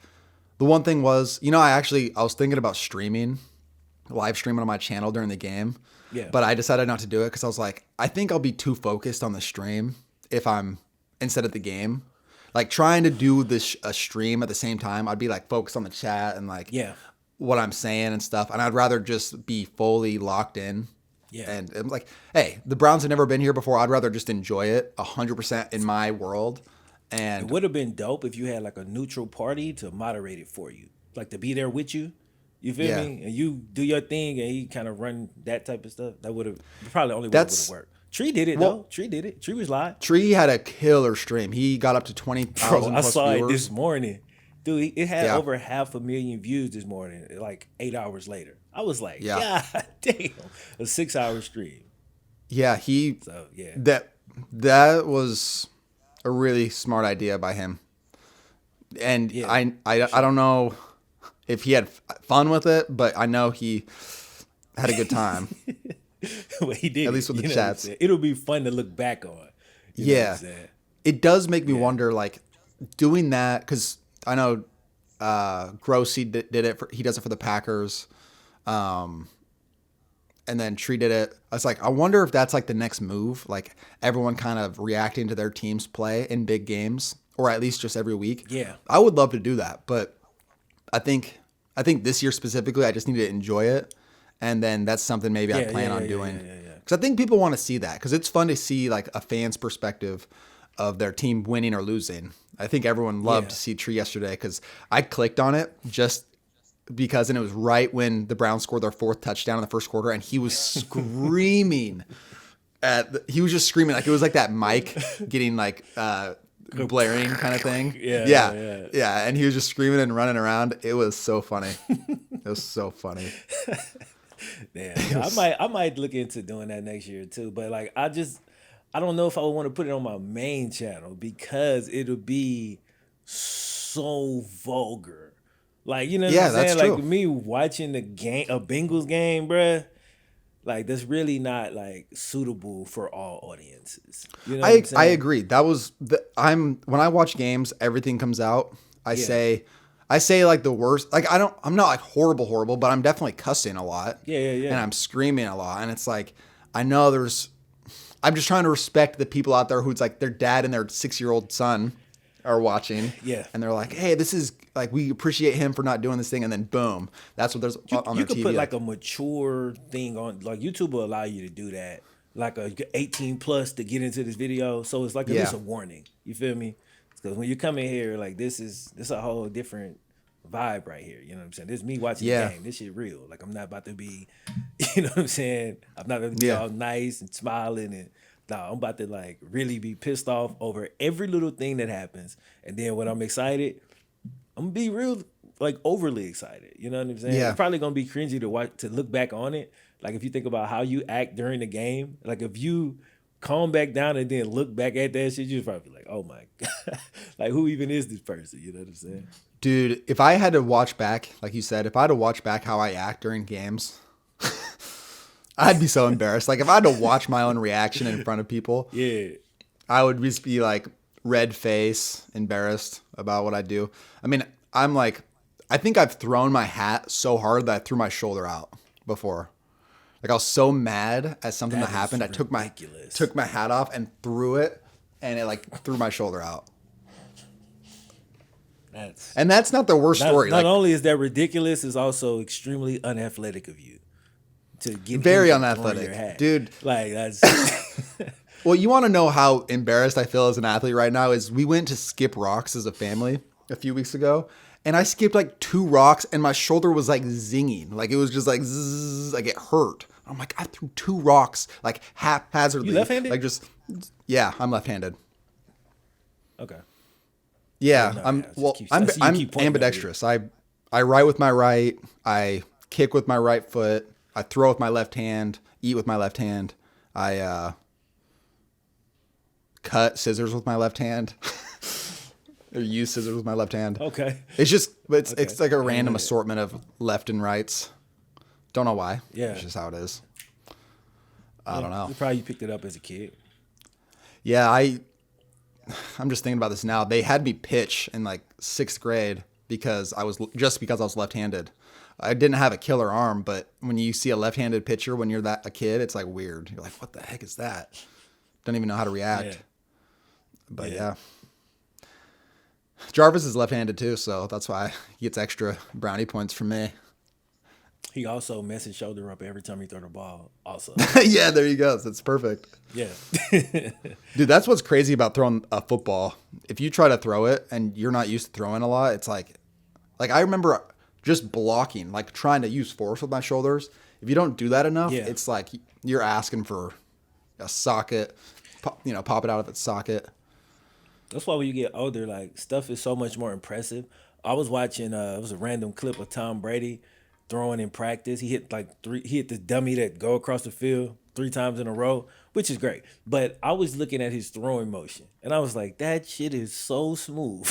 Speaker 2: The one thing was, I was thinking about live streaming on my channel during the game.
Speaker 1: Yeah.
Speaker 2: But I decided not to do it because I was like, I think I'll be too focused on the stream if I'm instead of the game. Like trying to do a stream at the same time, I'd be like focused on the chat and like what I'm saying and stuff. And I'd rather just be fully locked in. Yeah. And I'm like, hey, the Browns have never been here before. I'd rather just enjoy it 100% in my world. And
Speaker 1: it would have been dope if you had like a neutral party to moderate it for you, like to be there with you. You feel me? And you do your thing and he kind of run that type of stuff. That would have probably the only way it would have worked. Tree did it though. Tree did it. Tree was live.
Speaker 2: Tree had a killer stream. He got up to 20,000
Speaker 1: I saw
Speaker 2: viewers.
Speaker 1: it this morning. Dude, it had over 500,000 views this morning, like 8 hours later. I was like, God damn. A 6-hour stream.
Speaker 2: Yeah, that was a really smart idea by him. And I don't know if he had fun with it, but I know he had a good time.
Speaker 1: Well, he did.
Speaker 2: At least with the chats.
Speaker 1: It'll be fun to look back on. You know what I'm saying?
Speaker 2: It does make me wonder, like, doing that, because I know Grossi did it. He does it for the Packers. And then Tree did it. I was like, I wonder if that's like the next move, like everyone kind of reacting to their team's play in big games, or at least just every week. Yeah. I would love to do that, but I think this year specifically, I just need to enjoy it, and then that's something maybe I plan on doing. Because I think people want to see that, because it's fun to see like a fan's perspective of their team winning or losing. I think everyone loved to see Tree yesterday because I clicked on it just because, and it was right when the Browns scored their 4th touchdown in the first quarter, and he was screaming he was just screaming like it was like that mic getting like blaring kind of thing. Yeah. And he was just screaming and running around. It was so funny. It was so funny.
Speaker 1: Damn, I might look into doing that next year too. But like, I don't know if I would want to put it on my main channel because it'll be so vulgar. Like, you know what I'm saying? That's true. Like me watching a Bengals game, bruh. Like that's really not like suitable for all audiences. You know what I'm saying?
Speaker 2: I agree. That was when I watch games, everything comes out. I say like the worst. Like I'm not like horrible, but I'm definitely cussing a lot. Yeah. And I'm screaming a lot. And it's like, I know I'm just trying to respect the people out there who's like their dad and their 6-year-old son are watching. Yeah. And they're like, hey, this is like, we appreciate him for not doing this thing. And then boom, that's what there's on their TV.
Speaker 1: You could put like a mature thing on, like YouTube will allow you to do that. Like a 18 plus to get into this video. So it's like it's a warning. You feel me? Because when you come in here, like this is a whole different vibe right here. You know what I'm saying? This is me watching the game. This shit real. Like I'm not about to be, you know what I'm saying? I'm not going to be all nice and smiling and I'm about to like really be pissed off over every little thing that happens. And then when I'm excited, I'm gonna be real like overly excited. You know what I'm saying? Yeah. It's probably gonna be cringy to look back on it. Like if you think about how you act during the game, like if you calm back down and then look back at that shit, you'd probably be like, oh my God, like who even is this person? You know what I'm saying?
Speaker 2: Dude, if I had to watch back, like you said, if I had to watch back how I act during games, I'd be so embarrassed. Like if I had to watch my own reaction in front of people, I would just be like red face, embarrassed about what I do. I mean, I'm like, I think I've thrown my hat so hard that I threw my shoulder out before. Like I was so mad at something that happened. I took my hat off and threw it, and it like threw my shoulder out. And that's not the worst story.
Speaker 1: Not only is that ridiculous, it's also extremely unathletic of you. To get
Speaker 2: very unathletic, dude.
Speaker 1: Like that's.
Speaker 2: Well, you want to know how embarrassed I feel as an athlete right now? Is we went to skip rocks as a family a few weeks ago, and I skipped like 2 rocks, and my shoulder was like zinging, like it was just like zzz, like it hurt. I'm like, I threw 2 rocks like haphazardly.
Speaker 1: You left-handed?
Speaker 2: Like just, yeah, I'm left-handed.
Speaker 1: Okay.
Speaker 2: Yeah,
Speaker 1: no,
Speaker 2: I'm
Speaker 1: yeah,
Speaker 2: I'm
Speaker 1: keep pointing
Speaker 2: ambidextrous. I write with my right, I kick with my right foot, I throw with my left hand, eat with my left hand. I cut scissors with my left hand. Or use scissors with my left hand.
Speaker 1: Okay.
Speaker 2: It's just it's
Speaker 1: Okay.
Speaker 2: it's like a random assortment of left and rights. Don't know why.
Speaker 1: Yeah.
Speaker 2: It's just how it is. I don't know.
Speaker 1: Probably you picked it up as a kid.
Speaker 2: Yeah, I'm just thinking about this now. They had me pitch in like 6th grade because I was left-handed. I didn't have a killer arm, but when you see a left-handed pitcher when you're a kid, it's like weird. You're like, what the heck is that? Don't even know how to react.
Speaker 1: Yeah.
Speaker 2: But yeah. Jarvis is left-handed too, so that's why he gets extra brownie points from me.
Speaker 1: He also messes his shoulder up every time he throw the ball. Also.
Speaker 2: Yeah, there you go. That's perfect.
Speaker 1: Yeah.
Speaker 2: Dude, that's what's crazy about throwing a football. If you try to throw it and you're not used to throwing a lot, it's like I remember just blocking, like trying to use force with my shoulders. If you don't do that enough, it's like you're asking for a socket, pop it out of its socket.
Speaker 1: That's why when you get older, like stuff is so much more impressive. I was watching it was a random clip of Tom Brady throwing in practice. He hit the dummy that go across the field 3 times in a row, which is great. But I was looking at his throwing motion and I was like, that shit is so smooth.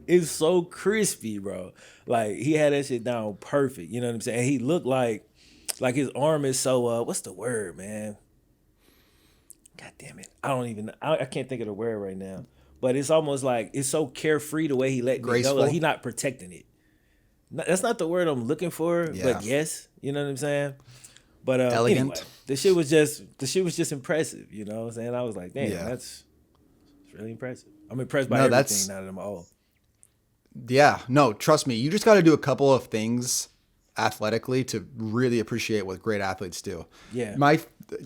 Speaker 1: It's so crispy, bro. Like he had that shit down perfect. You know what I'm saying? And he looked like his arm is so what's the word, man? God damn it. I can't think of the word right now. But it's almost like it's so carefree the way he let me go. Like he's not protecting it. That's not the word I'm looking for, but yes. You know what I'm saying? But
Speaker 2: elegant.
Speaker 1: Anyway, the shit was just impressive. You know what I'm saying? I was like, damn, it's really impressive. I'm impressed by everything now that I'm old.
Speaker 2: Yeah. No, trust me. You just got to do a couple of things athletically to really appreciate what great athletes do.
Speaker 1: Yeah.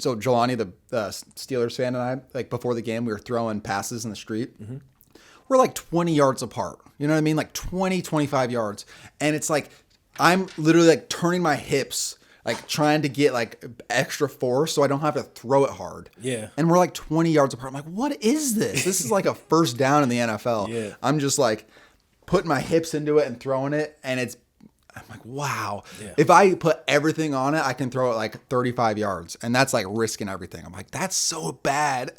Speaker 2: So Jelani, the Steelers fan, and I, like before the game, we were throwing passes in the street. Mm-hmm. We're like 20 yards apart. You know what I mean? Like 20, 25 yards. And it's like, I'm literally like turning my hips, like trying to get like extra force so I don't have to throw it hard.
Speaker 1: Yeah.
Speaker 2: And we're like 20 yards apart. I'm like, what is this? This is like a first down in the NFL.
Speaker 1: Yeah.
Speaker 2: I'm just like putting my hips into it and throwing it. And I'm like, wow. Yeah. If I put everything on it, I can throw it like 35 yards. And that's like risking everything. I'm like, that's so bad.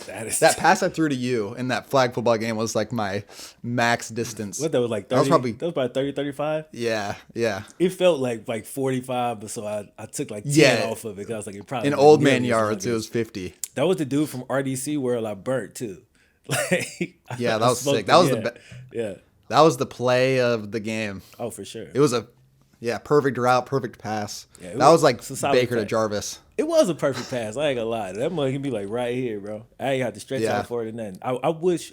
Speaker 2: That pass I threw to you in that flag football game was like my max distance.
Speaker 1: What, that was like 30? That was about 30, 35?
Speaker 2: Yeah, yeah.
Speaker 1: It felt like 45, but so I took like 10 off of it. Cause I was like, it probably
Speaker 2: in old man yards, it was 50.
Speaker 1: That was the dude from RDC World I burnt too. Like,
Speaker 2: yeah, that was sick. That was
Speaker 1: yeah.
Speaker 2: That was the play of the game.
Speaker 1: Oh, for sure.
Speaker 2: It was perfect route, perfect pass. Yeah, that was like Baker to Jarvis.
Speaker 1: It was a perfect pass. I ain't gonna lie. That mug can be like right here, bro. I ain't have to stretch out for it or nothing. I wish,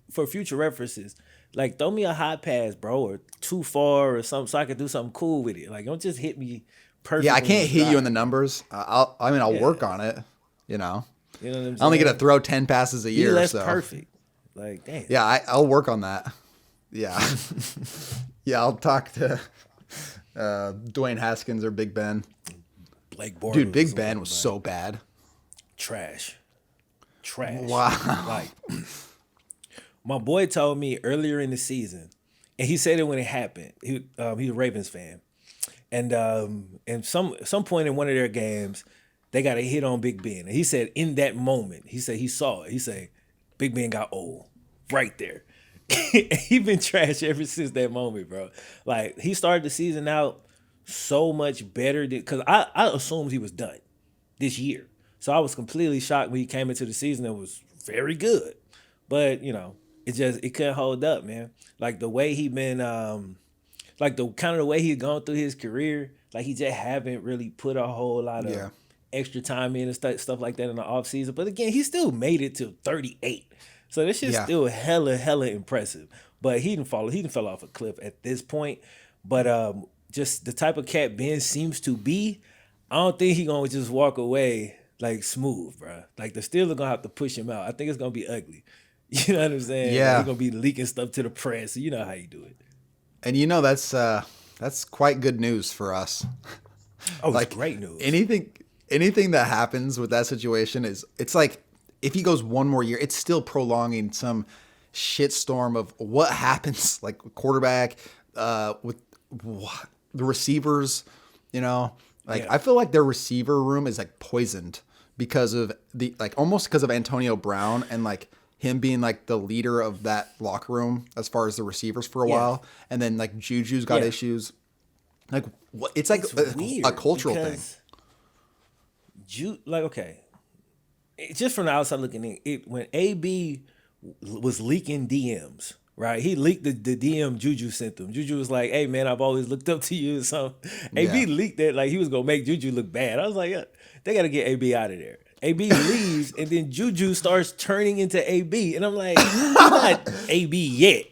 Speaker 1: for future references, like throw me a hot pass, bro, or too far or something, so I could do something cool with it. Like don't just hit me perfect.
Speaker 2: Yeah, I can't hit you in the numbers. I'll work on it. You know
Speaker 1: what I'm saying?
Speaker 2: I only get to throw 10 passes a year.
Speaker 1: Less perfect. Like damn.
Speaker 2: Yeah, I'll work on that. Yeah, yeah. I'll talk to Dwayne Haskins or Big Ben.
Speaker 1: Blake Bortles.
Speaker 2: Dude, Big Ben was so bad.
Speaker 1: Trash.
Speaker 2: Wow.
Speaker 1: Like, my boy told me earlier in the season, and he said it when it happened. He's a Ravens fan, and some point in one of their games, they got a hit on Big Ben, and he said in that moment, he said he saw it. He said Big Ben got old right there. He been trash ever since that moment, bro. Like he started the season out so much better because I assumed he was done this year. So I was completely shocked when he came into the season and was very good. But, it couldn't hold up, man. Like the way he been like the way he's gone through his career, like he just haven't really put a whole lot of extra time in and stuff like that in the offseason. But again, he still made it to 38. So this shit's still hella impressive. But he didn't fell off a cliff at this point. But just the type of cat Ben seems to be, I don't think he gonna just walk away like smooth, bro. Like the Steelers gonna have to push him out. I think it's gonna be ugly. You know what I'm saying?
Speaker 2: Yeah.
Speaker 1: He's gonna be leaking stuff to the press. You know how you do it.
Speaker 2: And that's quite good news for us.
Speaker 1: Oh, it's
Speaker 2: Like
Speaker 1: great news.
Speaker 2: anything that happens with that situation it's like if he goes one more year, it's still prolonging some shitstorm of what happens like quarterback with the receivers, like I feel like their receiver room is like poisoned because of the like almost because of Antonio Brown and like him being like the leader of that locker room as far as the receivers for a while, and then like Juju's got issues. Like what? It's like a cultural thing.
Speaker 1: Okay, just from the outside looking in, when AB was leaking DMs, right? He leaked the DM Juju sent him. Juju was like, "Hey man, I've always looked up to you." So AB leaked that like he was gonna make Juju look bad. I was like, yeah, they got to get AB out of there. AB leaves, and then Juju starts turning into AB, and I'm like, he's not AB yet.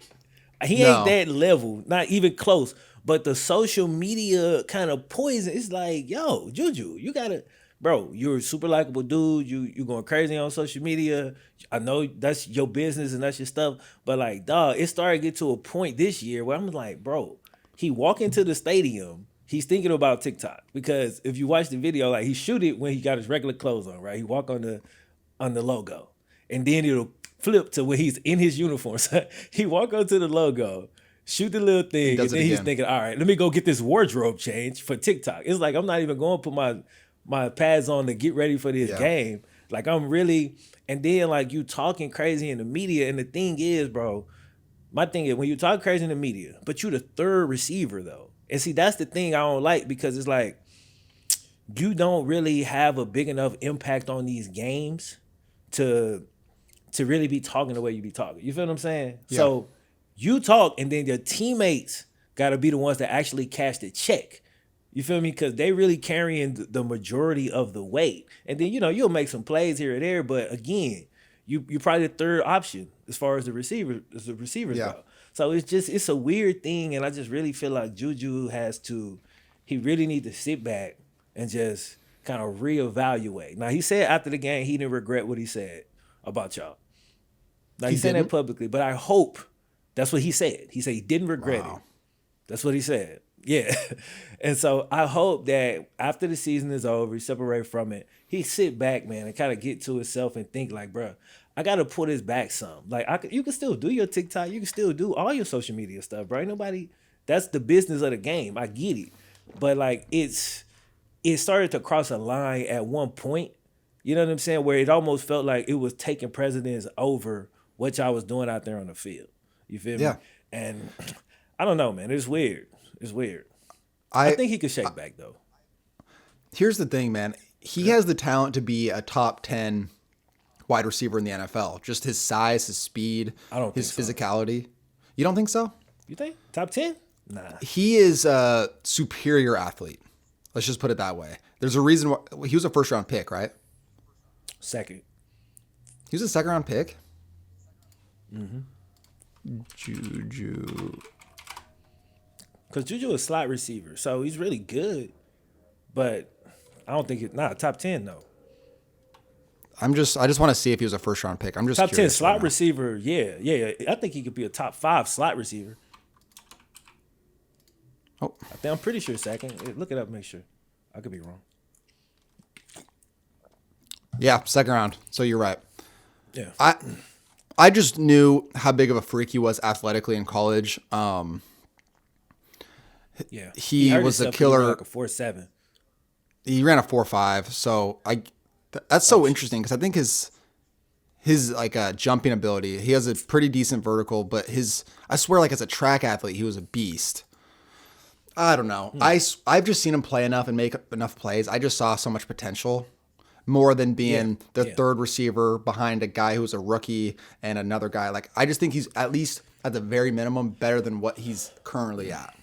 Speaker 1: He ain't that level, not even close. But the social media kind of poison. It's like, yo, Juju, you gotta, bro. You're a super likable dude. You going crazy on social media. I know that's your business and that's your stuff. But like, dog, it started to get to a point this year where I'm like, bro, he walk into the stadium. He's thinking about TikTok because if you watch the video, like he shoot it when he got his regular clothes on, right? He walk on the logo, and then it'll flip to where he's in his uniform. So he walk onto the logo, shoot the little thing, and then he's thinking, all right, let me go get this wardrobe change for TikTok. It's like I'm not even going to put my pads on to get ready for this game. Like I'm really, and then like you talking crazy in the media, and the thing is, bro, my thing is when you talk crazy in the media, but you the third receiver though. And see, that's the thing I don't like because it's like you don't really have a big enough impact on these games to really be talking the way you be talking. You feel what I'm saying? Yeah. So you talk and then your teammates got to be the ones that actually cash the check. You feel me? Because they really carrying the majority of the weight. And then, you'll make some plays here or there. But again, you're probably the third option as far as the receivers go. So it's a weird thing, and I just really feel like Juju he really need to sit back and just kind of reevaluate. Now, he said after the game he didn't regret what he said about y'all. Now, he said that publicly, but I hope that's what he said. He said he didn't regret it. That's what he said. Yeah. And so I hope that after the season is over, he separate from it, he sit back, man, and kind of get to himself and think like, bro, I got to pull this back some. Like, you can still do your TikTok. You can still do all your social media stuff, bro. That's the business of the game. I get it. But, like, it started to cross a line at one point, you know what I'm saying, where it almost felt like it was taking precedence over what y'all was doing out there on the field. You feel me? Yeah. And I don't know, man. It's weird. It's weird. I think he could shake back, though.
Speaker 2: Here's the thing, man. He has the talent to be a top 10 wide receiver in the NFL. Just his size, his speed, his physicality. You don't think so?
Speaker 1: You think? Top 10? Nah.
Speaker 2: He is a superior athlete. Let's just put it that way. There's a reason why he was a first round pick, right?
Speaker 1: Second.
Speaker 2: He was a second round pick?
Speaker 1: Mm-hmm.
Speaker 2: Juju.
Speaker 1: Because Juju is a slot receiver, so he's really good. But I don't think top 10, though.
Speaker 2: I just want to see if he was a first round pick. I'm just
Speaker 1: top 10 slot receiver. Yeah. I think he could be a top 5 slot receiver.
Speaker 2: Oh,
Speaker 1: I'm pretty sure second. Look it up, make sure. I could be wrong.
Speaker 2: Yeah, second round. So you're right.
Speaker 1: Yeah.
Speaker 2: I just knew how big of a freak he was athletically in college.
Speaker 1: Yeah.
Speaker 2: He was a killer.
Speaker 1: Like a 4.7.
Speaker 2: He ran a 4.5. So that's so interesting because I think his like jumping ability, he has a pretty decent vertical, but I swear, like as a track athlete, he was a beast. I don't know. I've just seen him play enough and make enough plays. I just saw so much potential, more than being the third receiver behind a guy who's a rookie and another guy. Like I just think he's at least at the very minimum better than what he's currently at,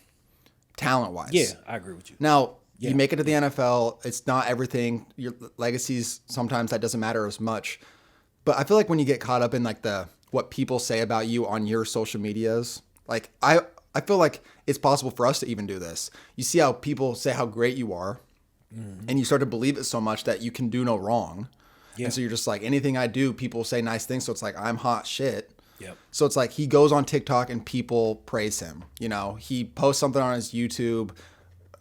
Speaker 2: talent wise.
Speaker 1: Yeah, I agree with you.
Speaker 2: Now you make it to the NFL. It's not everything. Your legacies sometimes that doesn't matter as much. But I feel like when you get caught up in like what people say about you on your social medias, like I feel like it's possible for us to even do this. You see how people say how great you are, and you start to believe it so much that you can do no wrong. Yeah. And so you're just like, anything I do, people say nice things. So it's like, I'm hot shit.
Speaker 1: Yep.
Speaker 2: So it's like he goes on TikTok and people praise him. He posts something on his YouTube.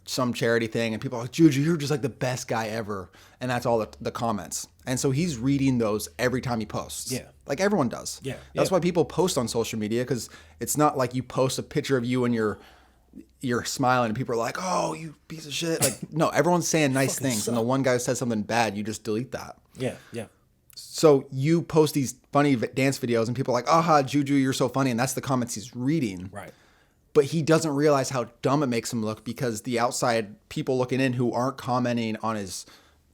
Speaker 2: some charity thing and people are like, Juju, you're just like the best guy ever. And that's all the comments. And so he's reading those every time he posts.
Speaker 1: Yeah.
Speaker 2: Like everyone does.
Speaker 1: Yeah.
Speaker 2: That's why people post on social media, because it's not like you post a picture of you and you're smiling and people are like, oh, you piece of shit. Like, no, everyone's saying nice things. And the one guy says something bad, you just delete that.
Speaker 1: Yeah. Yeah.
Speaker 2: So you post these funny dance videos and people are like, aha, Juju, you're so funny. And that's the comments he's reading.
Speaker 1: Right.
Speaker 2: But he doesn't realize how dumb it makes him look, because the outside people looking in who aren't commenting on his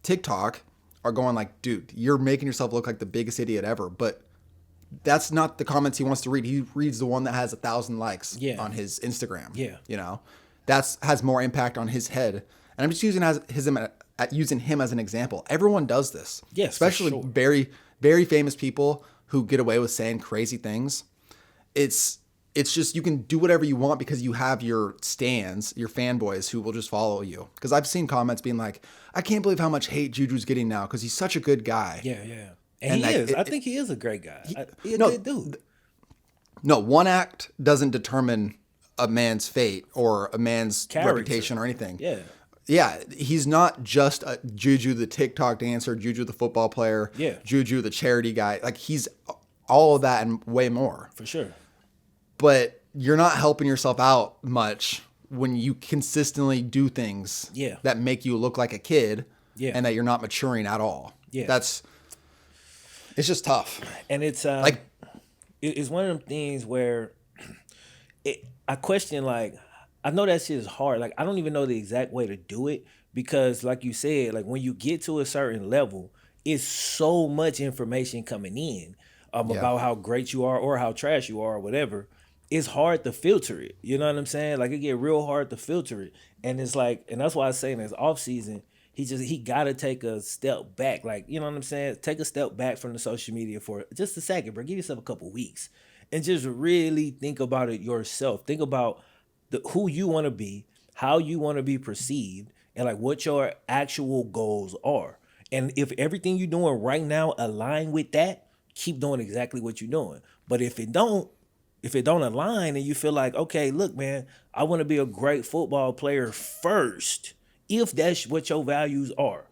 Speaker 2: TikTok are going like, dude, you're making yourself look like the biggest idiot ever. But that's not the comments he wants to read. He reads the one that has 1,000 likes on his Instagram.
Speaker 1: Yeah.
Speaker 2: You know, that's has more impact on his head. And I'm just using him as an example. Everyone does this.
Speaker 1: Yes,
Speaker 2: especially
Speaker 1: for sure.
Speaker 2: very, very famous people who get away with saying crazy things. It's just, you can do whatever you want because you have your stans, your fanboys who will just follow you. Because I've seen comments being like, I can't believe how much hate Juju's getting now because he's such a good guy.
Speaker 1: Yeah, yeah. And he is. I think he is a great guy. He's a good dude.
Speaker 2: No, one act doesn't determine a man's fate or a man's reputation or anything.
Speaker 1: Yeah.
Speaker 2: Yeah, he's not just a Juju the TikTok dancer, Juju the football player, Juju the charity guy. Like, he's all of that and way more.
Speaker 1: For sure.
Speaker 2: But you're not helping yourself out much when you consistently do things that make you look like a kid and that you're not maturing at all. Yeah. It's just tough.
Speaker 1: And it's it's one of them things where I question, like, I know that shit is hard. Like, I don't even know the exact way to do it because, like you said, like, when you get to a certain level, it's so much information coming in about how great you are or how trash you are or whatever. It's hard to filter it. You know what I'm saying? Like, it get real hard to filter it. And it's like, and that's why I say in his off season, he got to take a step back. Like, you know what I'm saying? Take a step back from the social media for just a second, bro. Give yourself a couple weeks and just really think about it yourself. Think about who you want to be, how you want to be perceived, and like what your actual goals are. And if everything you're doing right now align with that, keep doing exactly what you're doing. But if it don't align and you feel like, okay, look, man, I want to be a great football player first. If that's what your values are,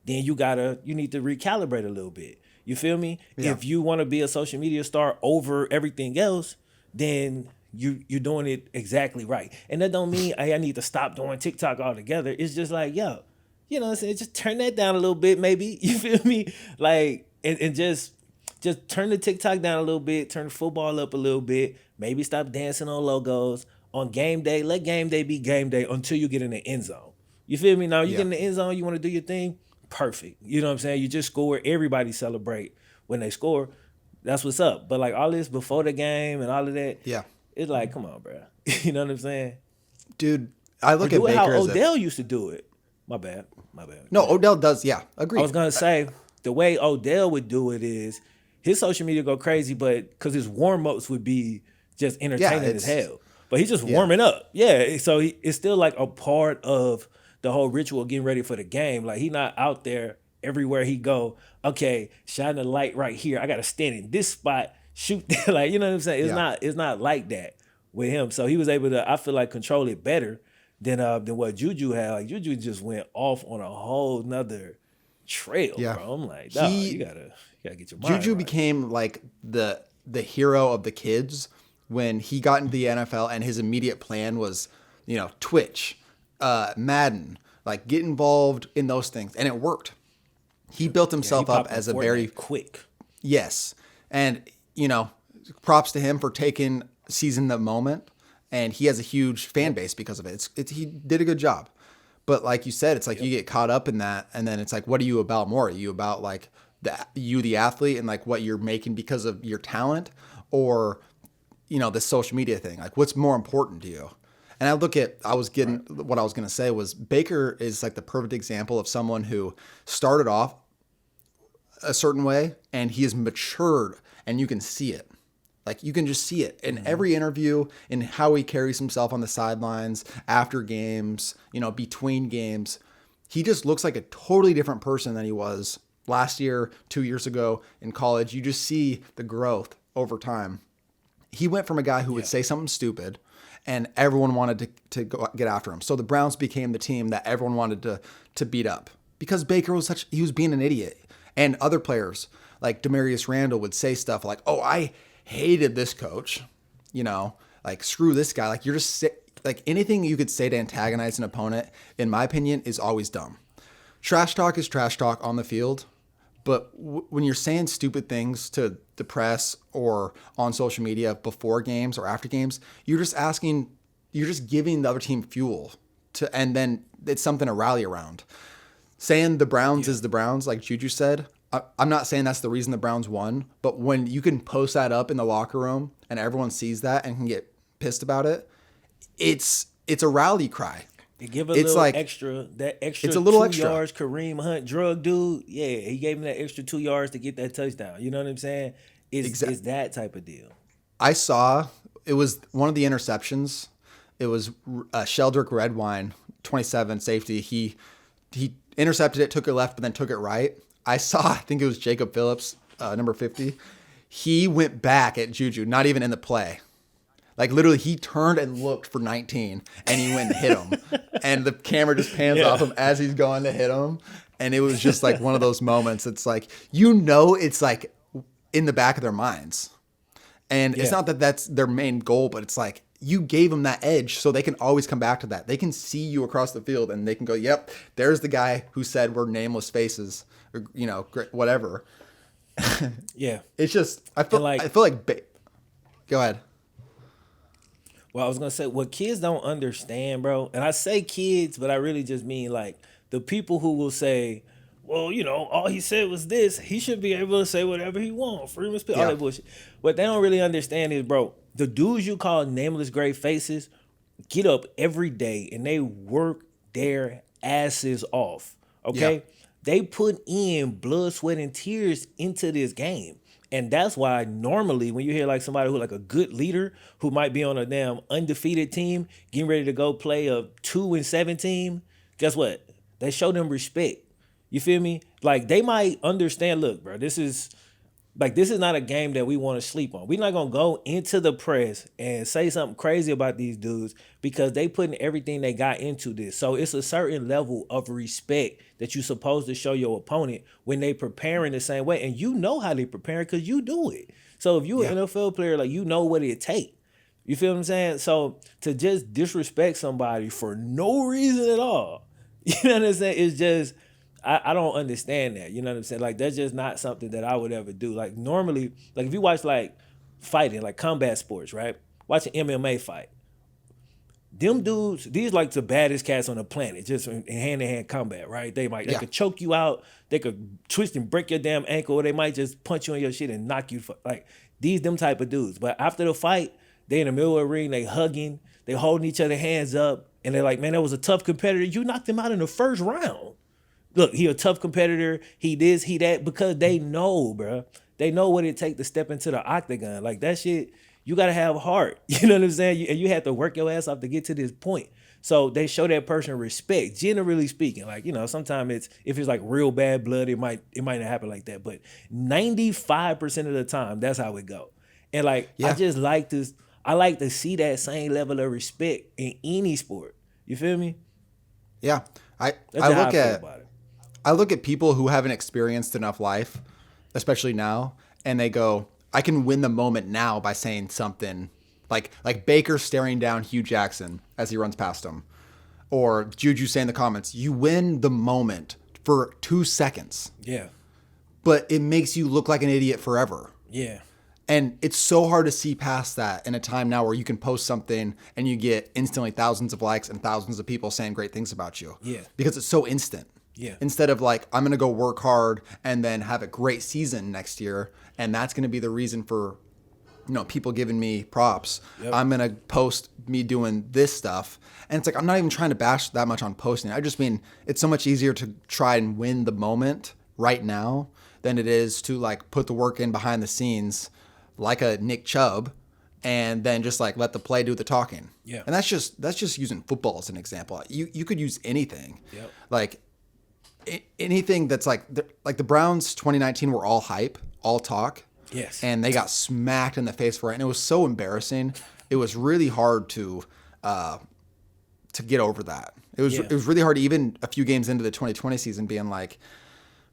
Speaker 1: then you need to recalibrate a little bit. You feel me? Yeah. If you want to be a social media star over everything else, then you're doing it exactly right. And that don't mean, hey, I need to stop doing TikTok altogether. It's just like, yo, you know what I'm saying? Just turn that down a little bit, maybe. You feel me? Like, and just turn the TikTok down a little bit, turn the football up a little bit, maybe stop dancing on logos. On game day, let game day be game day until you get in the end zone. You feel me? Now, you get in the end zone, you want to do your thing, perfect. You know what I'm saying? You just score, everybody celebrate when they score. That's what's up. But like all this before the game and all of that, it's like, come on, bro. You know what I'm saying?
Speaker 2: Dude, I look at Baker
Speaker 1: how Odell used to do it. My bad.
Speaker 2: No, Odell does, agree.
Speaker 1: I was going to say, the way Odell would do it is his social media go crazy, but because his warm-ups would be just entertaining as hell. But he's just warming up. Yeah, so it's still like a part of the whole ritual getting ready for the game. Like, he not out there everywhere he go, okay, shine the light right here. I got to stand in this spot, shoot there. Like, you know what I'm saying? It's not like that with him. So he was able to, I feel like, control it better than what Juju had. Like, Juju just went off on a whole nother trail, bro. I'm like, dog, you gotta get your mind
Speaker 2: Juju
Speaker 1: right.
Speaker 2: became like the hero of the kids when he got into the NFL, and his immediate plan was, Twitch, Madden, like get involved in those things. And it worked. He built himself up as a very
Speaker 1: quick.
Speaker 2: Yes. And, props to him for seizing the moment. And he has a huge fan base because of it. He did a good job. But like you said, it's like you get caught up in that. And then it's like, what are you about more? Are you about like the athlete and like what you're making because of your talent, or, the social media thing? Like, what's more important to you? And what I was going to say was Baker is like the perfect example of someone who started off a certain way and he has matured, and you can see it. Like, you can just see it in every interview, in how he carries himself on the sidelines, after games, between games. He just looks like a totally different person than he was last year, 2 years ago in college. You just see the growth over time. He went from a guy who would say something stupid and everyone wanted to go get after him. So the Browns became the team that everyone wanted to beat up because Baker he was being an idiot. And other players like Demarius Randall would say stuff like, oh, I hated this coach, like screw this guy. Like you're just like anything you could say to antagonize an opponent, in my opinion, is always dumb. Trash talk is trash talk on the field. But when you're saying stupid things to the press or on social media before games or after games, you're just giving the other team fuel and then it's something to rally around. Saying the Browns is the Browns, like Juju said, I'm not saying that's the reason the Browns won, but when you can post that up in the locker room and everyone sees that and can get pissed about it, it's a rally cry.
Speaker 1: They give it's little like, extra. It's a little 2 extra. Yards. Kareem Hunt, drug dude. Yeah, he gave him that extra 2 yards to get that touchdown. You know what I'm saying? It's that type of deal.
Speaker 2: I saw it was one of the interceptions. It was Sheldrick Redwine, 27 safety. He intercepted it, took it left, but then took it right. I think it was Jacob Phillips, number 50. He went back at Juju, not even in the play. Like literally he turned and looked for 19 and he went and hit him. And the camera just pans off him as he's going to hit him. And it was just like one of those moments. It's like, it's like in the back of their minds. And it's not that that's their main goal, but it's like you gave them that edge so they can always come back to that. They can see you across the field and they can go, yep, there's the guy who said we're nameless faces or, whatever.
Speaker 1: Yeah.
Speaker 2: It's just, I feel like, go ahead.
Speaker 1: Well, I was going to say, what kids don't understand, bro, and I say kids, but I really just mean like the people who will say, well, all he said was this. He should be able to say whatever he wants. Freedom of speech, all that bullshit. What they don't really understand is, bro, the dudes you call nameless great faces get up every day and they work their asses off, okay? Yeah. They put in blood, sweat, and tears into this game. And that's why normally when you hear like somebody who like a good leader who might be on a damn undefeated team getting ready to go play a 2-7 team, guess what? They show them respect. You feel me? Like they might understand, look, bro, this is not a game that we want to sleep on. We're not going to go into the press and say something crazy about these dudes because they putting everything they got into this. So it's a certain level of respect that you're supposed to show your opponent when they preparing the same way. And you know how they prepare because you do it. So if you're an NFL player, like you know what it takes. You feel what I'm saying? So to just disrespect somebody for no reason at all, you know what I'm saying? It's just... I don't understand that. You know what I'm saying? Like, that's just not something that I would ever do. Like, normally, like, if you watch, like, fighting, like, combat sports, right? Watch an MMA fight. Them dudes, these, like, the baddest cats on the planet, just in hand-to-hand combat, right? They could choke you out. They could twist and break your damn ankle, or they might just punch you on your shit and knock you. Like, them type of dudes. But after the fight, they in the middle of the ring, they hugging, they holding each other hands up, and they're like, man, that was a tough competitor. You knocked him out in the first round. Look, he a tough competitor. He this, he that, because they know, bro. They know what it takes to step into the octagon. Like that shit, you gotta have heart. You know what I'm saying? And you have to work your ass off to get to this point. So they show that person respect, generally speaking. Like, sometimes if it's like real bad blood, it might not happen like that. But 95% of the time, that's how it go. And like, I just like this. I like to see that same level of respect in any sport. You feel me?
Speaker 2: Yeah, I look at people who haven't experienced enough life, especially now, and they go, I can win the moment now by saying something like Baker staring down Hugh Jackson as he runs past him, or Juju saying in the comments, you win the moment for 2 seconds.
Speaker 1: Yeah.
Speaker 2: But it makes you look like an idiot forever.
Speaker 1: Yeah.
Speaker 2: And it's so hard to see past that in a time now where you can post something and you get instantly thousands of likes and thousands of people saying great things about you.
Speaker 1: Yeah.
Speaker 2: Because it's so instant.
Speaker 1: Yeah.
Speaker 2: Instead of like, I'm going to go work hard and then have a great season next year. And that's going to be the reason for, people giving me props. Yep. I'm going to post me doing this stuff. And it's like, I'm not even trying to bash that much on posting. I just mean, it's so much easier to try and win the moment right now than it is to like put the work in behind the scenes like a Nick Chubb and then just like let the play do the talking.
Speaker 1: Yeah.
Speaker 2: And that's just using football as an example. You could use anything.
Speaker 1: Yep.
Speaker 2: Like anything that's like the Browns 2019 were all hype, all talk.
Speaker 1: Yes.
Speaker 2: And they got smacked in the face for it. And it was so embarrassing. It was really hard to get over that. It was really hard, even a few games into the 2020 season, being like,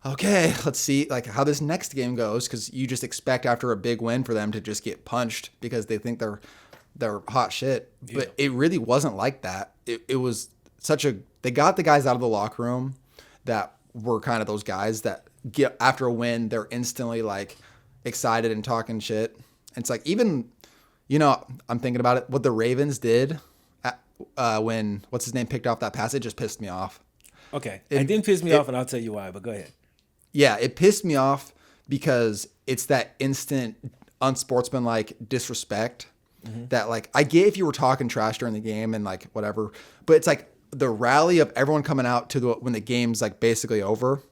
Speaker 2: okay, let's see like how this next game goes, because you just expect after a big win for them to just get punched because they think they're hot shit. But it really wasn't like that. It was they got the guys out of the locker room that were kind of those guys that get after a win, they're instantly like excited and talking shit. And it's like, even, I'm thinking about it, what the Ravens did when what's his name picked off that pass, it just pissed me off.
Speaker 1: Okay. It didn't piss me off, and I'll tell you why, but go ahead.
Speaker 2: Yeah, it pissed me off because it's that instant unsportsmanlike disrespect that, like, I get if you were talking trash during the game and like whatever, but it's like the rally of everyone coming out to when the game's like basically over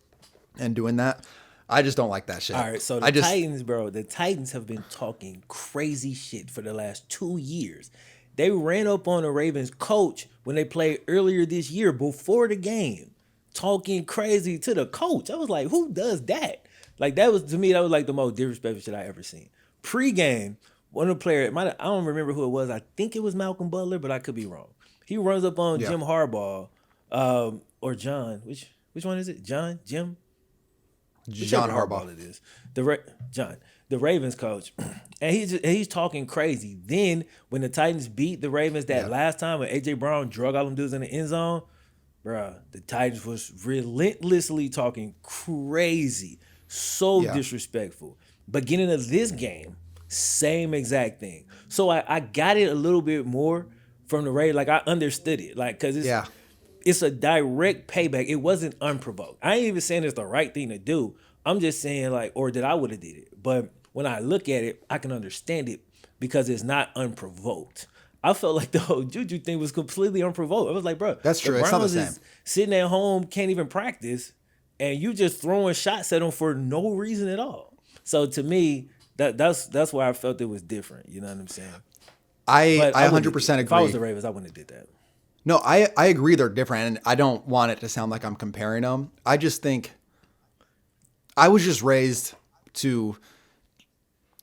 Speaker 2: and doing that. I just don't like that shit.
Speaker 1: All right, so Titans, bro, the Titans have been talking crazy shit for the last 2 years. They ran up on the Ravens coach when they played earlier this year before the game, talking crazy to the coach. I was like, who does that? Like, that was, to me, that was like the most disrespectful shit I ever seen. Pre-game, one of the players, I don't remember who it was. I think it was Malcolm Butler, but I could be wrong. He runs up on Jim Harbaugh, or John. Which one is it? John? Jim?
Speaker 2: John Harbaugh.
Speaker 1: It is. The Ravens coach. And he's talking crazy. Then when the Titans beat the Ravens that last time when A.J. Brown drug all them dudes in the end zone, bruh, the Titans was relentlessly talking crazy. So disrespectful. But getting into this game, same exact thing. So I got it a little bit more from the Ravens. Like, I understood it. Like, because it's a direct payback. It wasn't unprovoked. I ain't even saying it's the right thing to do. I'm just saying, like, or that I would have did it. But when I look at it, I can understand it because it's not unprovoked. I felt like the whole Juju thing was completely unprovoked. I was like, bro,
Speaker 2: that's true.
Speaker 1: The Browns
Speaker 2: it's not the same.
Speaker 1: Is sitting at home, can't even practice, and you just throwing shots at them for no reason at all. So to me, that's why I felt it was different. You know what I'm saying?
Speaker 2: I 100% agree.
Speaker 1: If I was the Ravens, I wouldn't have did that.
Speaker 2: No, I agree they're different, and I don't want it to sound like I'm comparing them. I just think I was just raised to,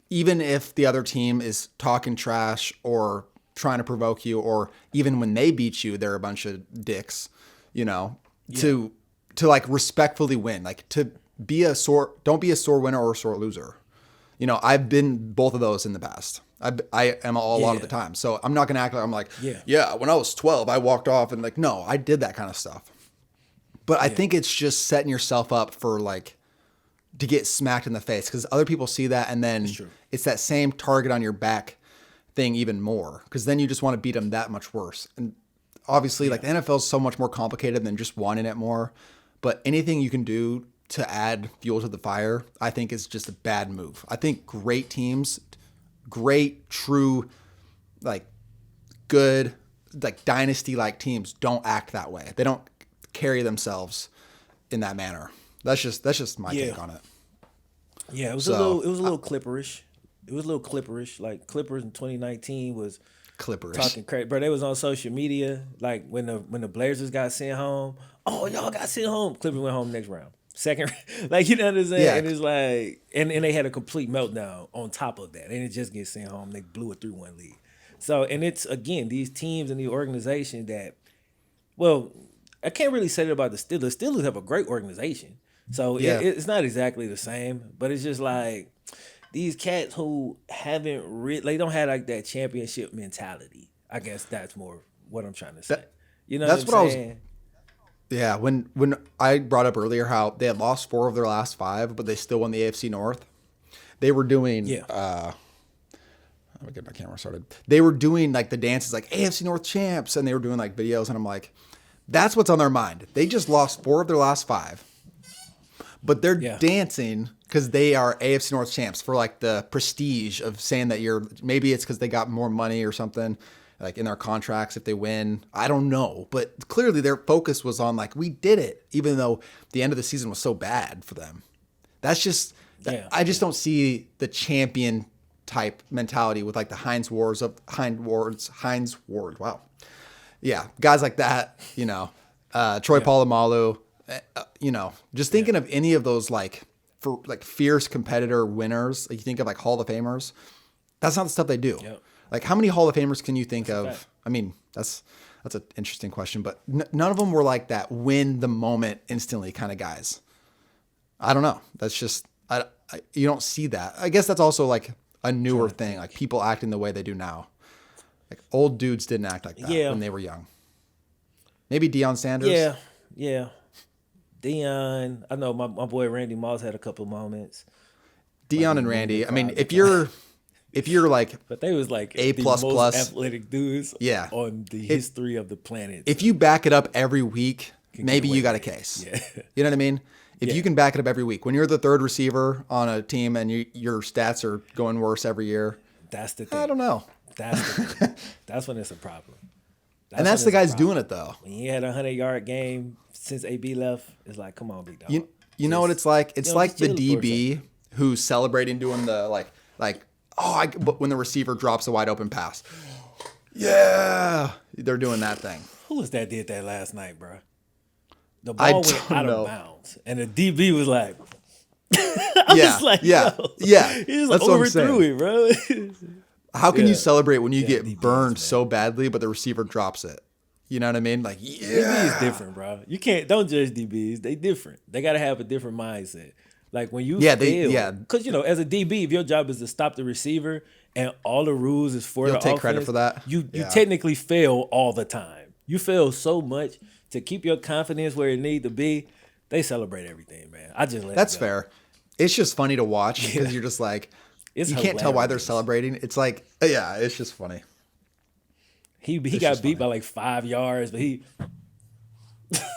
Speaker 2: even if the other team is talking trash or trying to provoke you, or even when they beat you, they're a bunch of dicks, to like respectfully win, like to don't be a sore winner or a sore loser. I've been both of those in the past. I am a lot of the time. So I'm not going to act like I'm like, when I was 12, I walked off and like, no, I did that kind of stuff. But I think it's just setting yourself up for like, to get smacked in the face, because other people see that, and then it's that same target on your back thing even more, because then you just want to beat them that much worse. And obviously, like, the NFL is so much more complicated than just wanting it more. But anything you can do to add fuel to the fire, I think is just a bad move. I think great teams, great, true, like, good, like, dynasty-like teams don't act that way. They don't carry themselves in that manner. That's just my take on it.
Speaker 1: Yeah, it was a little Clipperish. It was a little Clipperish. Like, Clippers in 2019 was
Speaker 2: Clipperish.
Speaker 1: Talking crazy, bro. They was on social media like when the Blazers got sent home. Oh, y'all got sent home. Clippers went home next round. Second, like, you know what I'm saying?
Speaker 2: Yeah.
Speaker 1: And it's like, and they had a complete meltdown on top of that. They didn't just get sent home. They blew a 3-1 lead. So, and it's, again, these teams and the organization that, well, I can't really say that about the Steelers. Steelers have a great organization. So it's not exactly the same, but it's just like these cats who haven't they don't have like that championship mentality. I guess that's more what I'm trying to say. That's what I'm saying?
Speaker 2: Yeah, when I brought up earlier how they had lost 4 of their last 5, but they still won the AFC North. They were doing let me get my camera started. They were doing like the dances like AFC North champs, and they were doing like videos, and I'm like, that's what's on their mind. They just lost 4 of their last 5. But they're dancing because they are AFC North champs for like the prestige of saying that maybe it's because they got more money or something like in their contracts if they win. I don't know. But clearly their focus was on like, we did it, even though the end of the season was so bad for them. That's just, I just don't see the champion type mentality with like the Hines Ward. Wow. Yeah. Guys like that, Troy Polamalu. Just thinking of any of those like for like fierce competitor winners, like you think of like Hall of Famers, that's not the stuff they do.
Speaker 1: Yep.
Speaker 2: Like how many Hall of Famers can you think of? I mean, that's an interesting question, but none of them were like that win the moment instantly kind of guys. I don't know. That's just, you don't see that. I guess that's also like a newer thing, like people acting the way they do now. Like old dudes didn't act like that when they were young. Maybe Deion Sanders.
Speaker 1: Yeah. Deion, I know my boy Randy Moss had a couple moments.
Speaker 2: Deion and Randy. I mean, if you're like,
Speaker 1: but they was like
Speaker 2: A++,
Speaker 1: the most athletic dudes
Speaker 2: yeah,
Speaker 1: on the history of the planet.
Speaker 2: If you back it up every week, maybe you got a case.
Speaker 1: Yeah.
Speaker 2: You know what I mean? If you can back it up every week, when you're the third receiver on a team and your stats are going worse every year,
Speaker 1: that's the thing.
Speaker 2: I don't know.
Speaker 1: That's the thing. That's when it's a problem.
Speaker 2: That's the guys doing it though.
Speaker 1: When you had a 100-yard game since AB left, it's like, come on, big dog.
Speaker 2: You know what it's like? It's like the DB who's celebrating doing the but when the receiver drops a wide open pass. Yeah, they're doing that thing.
Speaker 1: Who was that did that last night, bro? The ball went out of bounds, and the DB was like, I was like,
Speaker 2: yeah.
Speaker 1: He just overthrew it, bro.
Speaker 2: How can you celebrate when you get burned so badly, but the receiver drops it? You know what I mean? Like,
Speaker 1: DB is different, bro. Don't judge DBs. They different. They got to have a different mindset. Like when you fail, because as a DB, if your job is to stop the receiver and all the rules is for the offense,
Speaker 2: you'll take credit for that.
Speaker 1: You technically fail all the time. You fail so much to keep your confidence where it need to be. They celebrate everything, man. I just let
Speaker 2: That's
Speaker 1: it go.
Speaker 2: fair. It's just funny to watch because you're just like, you can't tell why they're celebrating. It's like, it's just funny.
Speaker 1: He got beat by like 5 yards, but he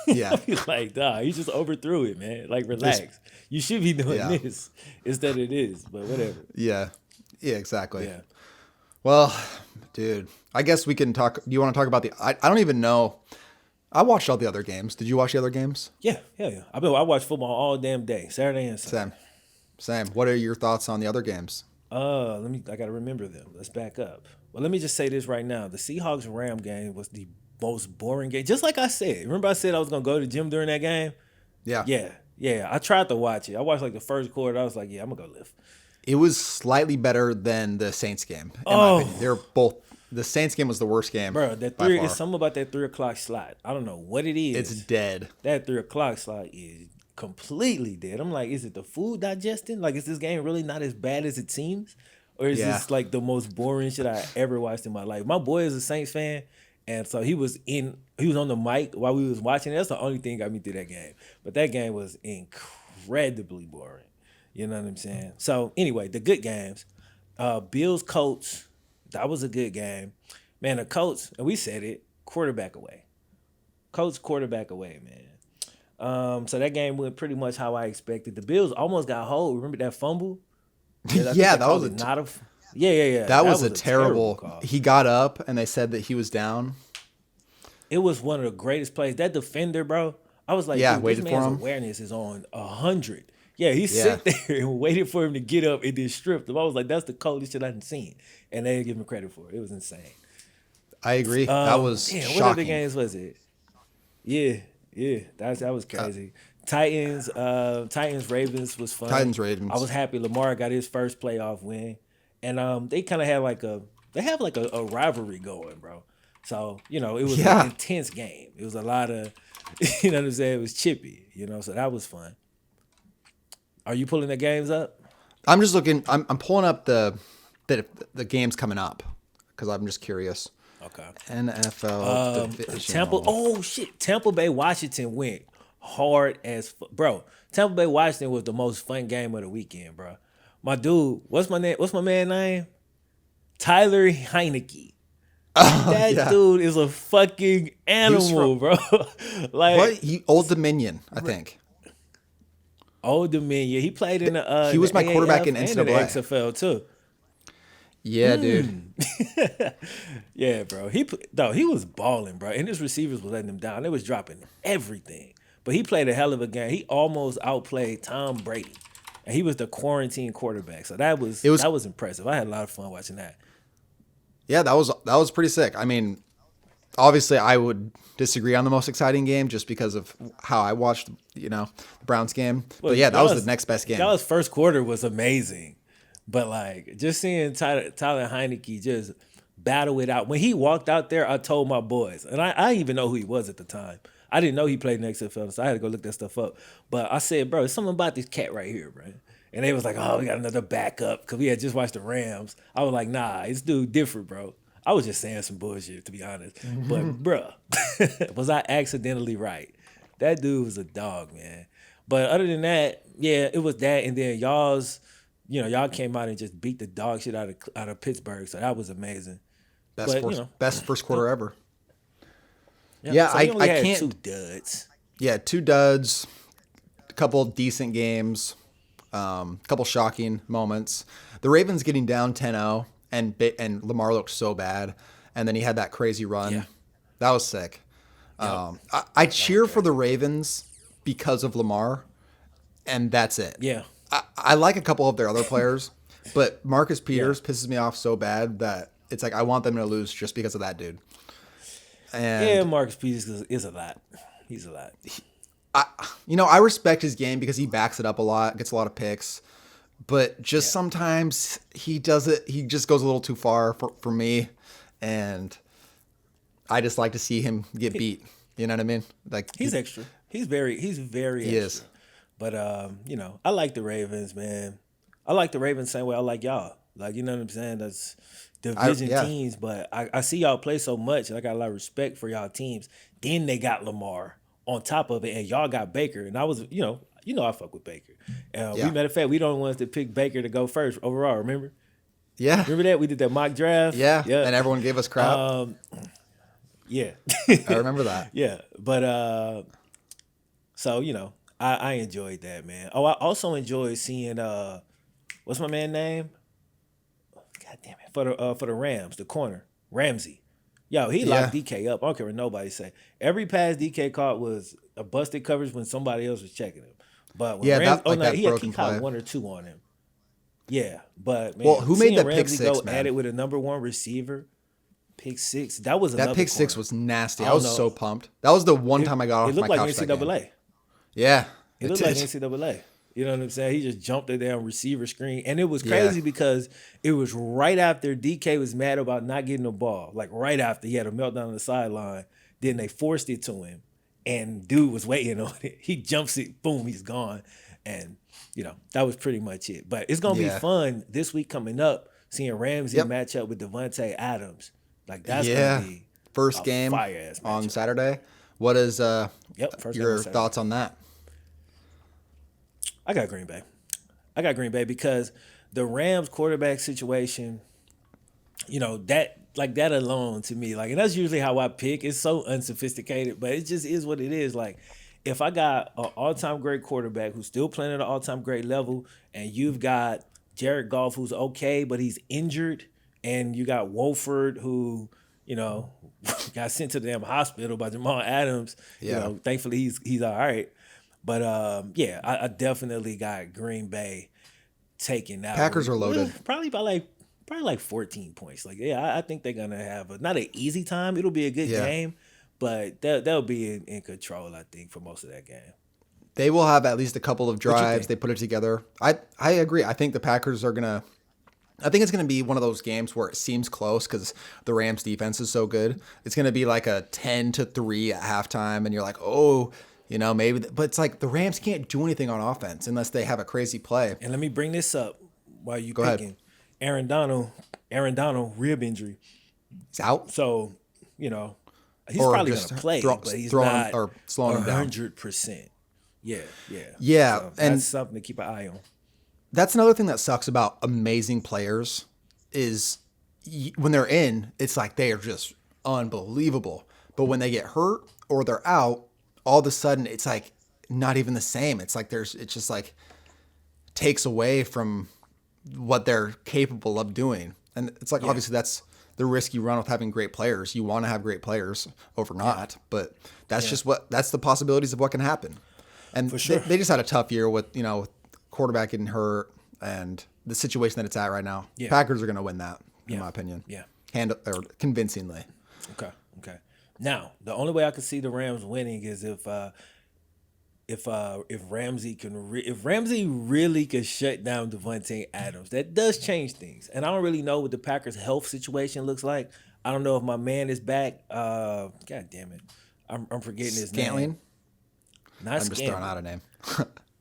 Speaker 1: he's like, he just overthrew it, man. Like, relax. You should be doing this instead of this, but whatever.
Speaker 2: Yeah, exactly.
Speaker 1: Yeah.
Speaker 2: Well, dude, I guess we can talk. Do you want to talk about I don't even know. I watched all the other games. Did you watch the other games?
Speaker 1: Yeah. I watch football all damn day, Saturday and Sunday.
Speaker 2: Same. What are your thoughts on the other games?
Speaker 1: I got to remember them. Let's back up. Well, let me just say this right now. The Seahawks-Ram game was the most boring game. Just like I said. Remember I said I was going to go to the gym during that game?
Speaker 2: Yeah.
Speaker 1: Yeah. I tried to watch it. I watched like the first quarter. I was like, I'm going to go lift.
Speaker 2: It was slightly better than the Saints game, in my opinion. They're both. The Saints game was the worst game.
Speaker 1: Bro, it's something about that 3 o'clock slot. I don't know what it is.
Speaker 2: It's dead.
Speaker 1: That 3 o'clock slot is completely dead. I'm like, is it the food digesting? Like, is this game really not as bad as it seems? Or is this like the most boring shit I ever watched in my life? My boy is a Saints fan, and so he was on the mic while we was watching. That's the only thing got me through that game. But that game was incredibly boring. You know what I'm saying? So anyway, the good games. Bills Colts, that was a good game. Man, the Colts, and we said it, quarterback away. Colts quarterback away, man. So that game went pretty much how I expected. The Bills almost got hold. Remember that fumble?
Speaker 2: Yeah, that was That was a terrible call. He got up and they said that he was down.
Speaker 1: It was one of the greatest plays. That defender, bro. I was like,
Speaker 2: waited
Speaker 1: this man's
Speaker 2: for him.
Speaker 1: Awareness is on 100. Yeah, he sat there and waited for him to get up and then stripped him. I was like, that's the coldest shit I've seen. And they didn't give him credit for it. It was insane.
Speaker 2: I agree. That was shocking.
Speaker 1: What other games was it? Yeah. That was crazy. Titans, Ravens was fun.
Speaker 2: Ravens.
Speaker 1: I was happy Lamar got his first playoff win. And they kind of had a rivalry going, bro. So, it was an intense game. It was a lot of, you know what I'm saying? It was chippy, so that was fun. Are you pulling the games up?
Speaker 2: I'm just looking. I'm pulling up the games coming up because I'm just curious.
Speaker 1: Okay.
Speaker 2: NFL divisional.
Speaker 1: Tampa Bay Washington went hard as bro. Tampa Bay Washington was the most fun game of the weekend, bro. My dude, what's my man name? Tyler Heineke. That dude is a fucking animal, bro.
Speaker 2: Like Old Dominion, I think.
Speaker 1: Old Dominion. He played in the
Speaker 2: he was my quarterback in
Speaker 1: NCAA.
Speaker 2: NCAA.
Speaker 1: And the XFL too.
Speaker 2: Yeah, dude.
Speaker 1: Yeah, bro. He was balling, bro. And his receivers was letting him down. They was dropping everything. But he played a hell of a game. He almost outplayed Tom Brady. And he was the quarantine quarterback. So that was impressive. I had a lot of fun watching that.
Speaker 2: Yeah, that was pretty sick. I mean, obviously I would disagree on the most exciting game just because of how I watched, the Browns game.
Speaker 1: Well,
Speaker 2: but yeah, that was the next best game.
Speaker 1: Dallas' first quarter was amazing. But like just seeing Tyler Heineke just battle it out. When he walked out there, I told my boys, and I didn't even know who he was at the time. I didn't know he played in the XFL, so I had to go look that stuff up. But I said, bro, there's something about this cat right here, bro. And they was like, oh, we got another backup because we had just watched the Rams. I was like, nah, this dude different, bro. I was just saying some bullshit, to be honest. But, bruh, was I accidentally right? That dude was a dog, man. But other than that, yeah, it was that. And then y'all came out and just beat the dog shit out of Pittsburgh. So that was amazing.
Speaker 2: Best first quarter ever.
Speaker 1: Yeah, so
Speaker 2: I
Speaker 1: had
Speaker 2: can't.
Speaker 1: 2 duds.
Speaker 2: Yeah, 2 duds, a couple decent games, a couple shocking moments. The Ravens getting down 10-0, and Lamar looked so bad, and then he had that crazy run.
Speaker 1: Yeah.
Speaker 2: That was sick.
Speaker 1: Yep.
Speaker 2: I cheer for the Ravens because of Lamar, and that's it.
Speaker 1: Yeah.
Speaker 2: I like a couple of their other players, but Marcus Peters pisses me off so bad that it's like I want them to lose just because of that dude. And
Speaker 1: Marcus Peters is a lot. He's a lot.
Speaker 2: I respect his game because he backs it up a lot, gets a lot of picks, but just sometimes he does it. He just goes a little too far for me, and I just like to see him get beat. You know what I mean? Like
Speaker 1: he's extra. He's very extra.
Speaker 2: Is.
Speaker 1: But I like the Ravens, man. I like the Ravens same way I like y'all. Like, you know what I'm saying? That's division teams, but I see y'all play so much, and I got a lot of respect for y'all teams. Then they got Lamar on top of it, and y'all got Baker. And I was, I fuck with Baker. Matter of fact, we the only ones that picked Baker to go first overall, remember?
Speaker 2: Yeah.
Speaker 1: Remember that? We did that mock draft?
Speaker 2: Yeah. And everyone gave us crap.
Speaker 1: Yeah.
Speaker 2: I remember that.
Speaker 1: Yeah. But, so, I enjoyed that, man. Oh, I also enjoyed seeing, what's my man's name? God damn it. For the Rams, the corner, Ramsey. Yo, he locked DK up. I don't care what nobody say. Every pass DK caught was a busted coverage when somebody else was checking him. But when he caught 1 or 2 on him. Yeah, but man,
Speaker 2: who made that pick
Speaker 1: Ramsey
Speaker 2: 6?
Speaker 1: Go at it with a number 1 receiver. Pick 6. That was another.
Speaker 2: That pick 6 was nasty. I was so pumped. That was the one time I got off my couch.
Speaker 1: It looked like NCAA.
Speaker 2: Yeah,
Speaker 1: it looked like NCAA. You know what I'm saying? He just jumped it down receiver screen. And it was crazy because it was right after DK was mad about not getting the ball. Like right after he had a meltdown on the sideline. Then they forced it to him. And dude was waiting on it. He jumps it, boom, he's gone. And, that was pretty much it. But it's going to be fun this week coming up, seeing Ramsey match up with Devontae Adams. Like that's going to be
Speaker 2: first game on Saturday. What is your thoughts on that?
Speaker 1: I got Green Bay because the Rams quarterback situation, that alone to me, and that's usually how I pick. It's so unsophisticated, but it just is what it is. Like, if I got an all-time great quarterback who's still playing at an all-time great level, and you've got Jared Goff who's okay, but he's injured, and you got Wolford who, got sent to the damn hospital by Jamal Adams. Thankfully he's all right. But I definitely got Green Bay taking that.
Speaker 2: Packers are loaded.
Speaker 1: Probably like 14 points. I think they're gonna have not an easy time. It'll be a good game, but they'll be in control, I think, for most of that game.
Speaker 2: They will have at least a couple of drives. They put it together. I agree. I think the Packers are gonna. I think it's going to be one of those games where it seems close because the Rams defense is so good. It's going to be like a 10-3 at halftime, and you're like, oh. Maybe, but it's like the Rams can't do anything on offense unless they have a crazy play.
Speaker 1: And let me bring this up while you
Speaker 2: Go
Speaker 1: picking.
Speaker 2: Ahead.
Speaker 1: Aaron Donald, rib injury.
Speaker 2: He's out.
Speaker 1: So, he's probably going to play, but he's not
Speaker 2: or slowing him down.
Speaker 1: 100%. Yeah.
Speaker 2: So
Speaker 1: and that's something to keep an eye on.
Speaker 2: That's another thing that sucks about amazing players is when they're in, it's like they are just unbelievable. But when they get hurt or they're out, all of a sudden it's like not even the same. It's like it's just like takes away from what they're capable of doing. And it's like, obviously that's the risk you run with having great players. You want to have great players over not, but that's just that's the possibilities of what can happen. And
Speaker 1: for sure.
Speaker 2: They just had a tough year with, quarterback getting hurt and the situation that it's at right now. Packers are going to win that in my opinion.
Speaker 1: Yeah.
Speaker 2: Convincingly.
Speaker 1: Okay. Now, the only way I could see the Rams winning is if Ramsey really could shut down Devontae Adams. That does change things. And I don't really know what the Packers' health situation looks like. I don't know if my man is back. God damn it. I'm forgetting his
Speaker 2: Scantling?
Speaker 1: name. Not
Speaker 2: I'm just throwing
Speaker 1: Scantling.
Speaker 2: out a name.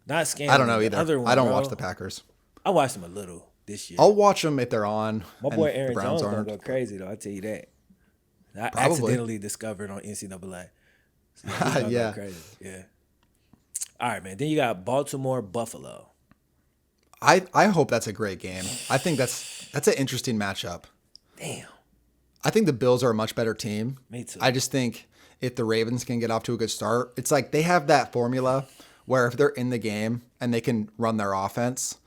Speaker 1: Not Scantling.
Speaker 2: I don't know
Speaker 1: the
Speaker 2: either.
Speaker 1: other one,
Speaker 2: I don't
Speaker 1: bro.
Speaker 2: watch the Packers.
Speaker 1: I watched them a little this year.
Speaker 2: I'll watch them if they're on.
Speaker 1: My
Speaker 2: and
Speaker 1: boy
Speaker 2: the
Speaker 1: Aaron
Speaker 2: Browns
Speaker 1: Jones gonna
Speaker 2: aren't.
Speaker 1: go crazy though. I tell you that. I
Speaker 2: Probably.
Speaker 1: accidentally discovered on NCAA. So he's gonna
Speaker 2: Yeah.
Speaker 1: go crazy. Yeah. All right, man. Then you got Baltimore Buffalo.
Speaker 2: I hope that's a great game. I think that's an interesting matchup.
Speaker 1: Damn.
Speaker 2: I think the Bills are a much better team.
Speaker 1: Me too.
Speaker 2: I just think if the Ravens can get off to a good start, it's like they have that formula where if they're in the game and they can run their offense,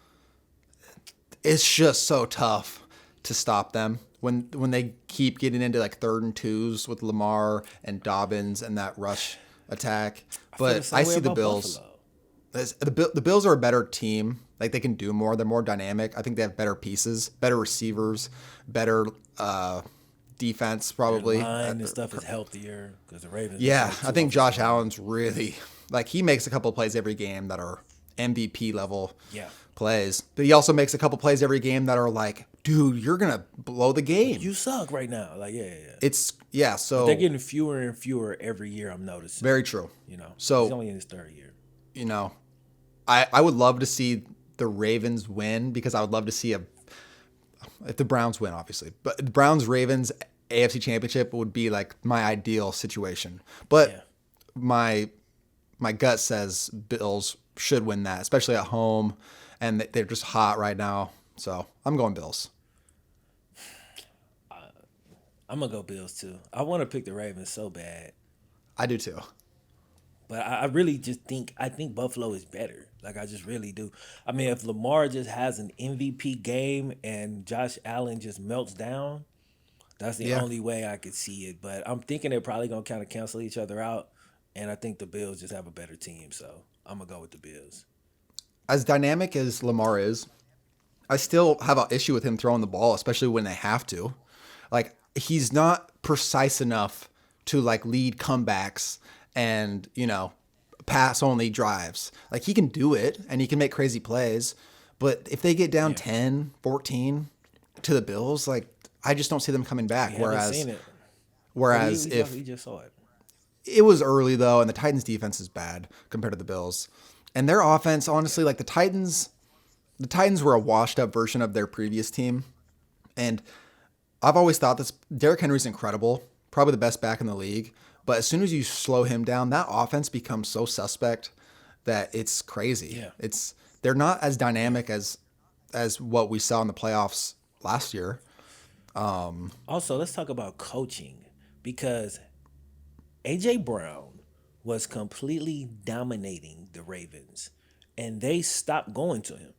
Speaker 2: it's just so tough to stop them when they keep getting into like 3rd and 2s with Lamar and Dobbins and that rush attack. But I see the Bills. The Bills are a better team. Like they can do more. They're more dynamic. I think they have better pieces, better receivers, better defense probably.
Speaker 1: Their line and stuff is healthier because the Ravens.
Speaker 2: Yeah, I think Josh Allen's really like he makes a couple of plays every game that are MVP level plays, but he also makes a couple plays every game that are like, dude, you're gonna blow the game.
Speaker 1: You suck right now. Like
Speaker 2: It's So
Speaker 1: but they're getting fewer and fewer every year. I'm noticing.
Speaker 2: Very true.
Speaker 1: So he's only in his 3rd year.
Speaker 2: I would love to see the Ravens win because I would love to see if the Browns win, obviously. But the Browns-Ravens AFC Championship would be like my ideal situation. But my gut says Bills should win that, especially at home, and they're just hot right now. So I'm going Bills.
Speaker 1: I'm going to go Bills, too. I want to pick the Ravens so bad.
Speaker 2: I do, too.
Speaker 1: But I really just think Buffalo is better. Like, I just really do. I mean, if Lamar just has an MVP game and Josh Allen just melts down, that's the only way I could see it. But I'm thinking they're probably going to kind of cancel each other out, and I think the Bills just have a better team. So I'm going to go with the Bills.
Speaker 2: As dynamic as Lamar is, I still have an issue with him throwing the ball, especially when they have to. Like, he's not precise enough to, like, lead comebacks and, pass only drives. Like he can do it and he can make crazy plays, but if they get down 10, 14 to the Bills, like I just don't see them coming back. Whereas if
Speaker 1: he just saw it.
Speaker 2: It was early though, and the Titans defense is bad compared to the Bills. And their offense, honestly, like the Titans were a washed up version of their previous team. And I've always thought this Derrick Henry's incredible, probably the best back in the league. But as soon as you slow him down, that offense becomes so suspect that it's crazy.
Speaker 1: Yeah.
Speaker 2: They're not as dynamic as what we saw in the playoffs last year.
Speaker 1: Also, let's talk about coaching because A.J. Brown was completely dominating the Ravens, and they stopped going to him.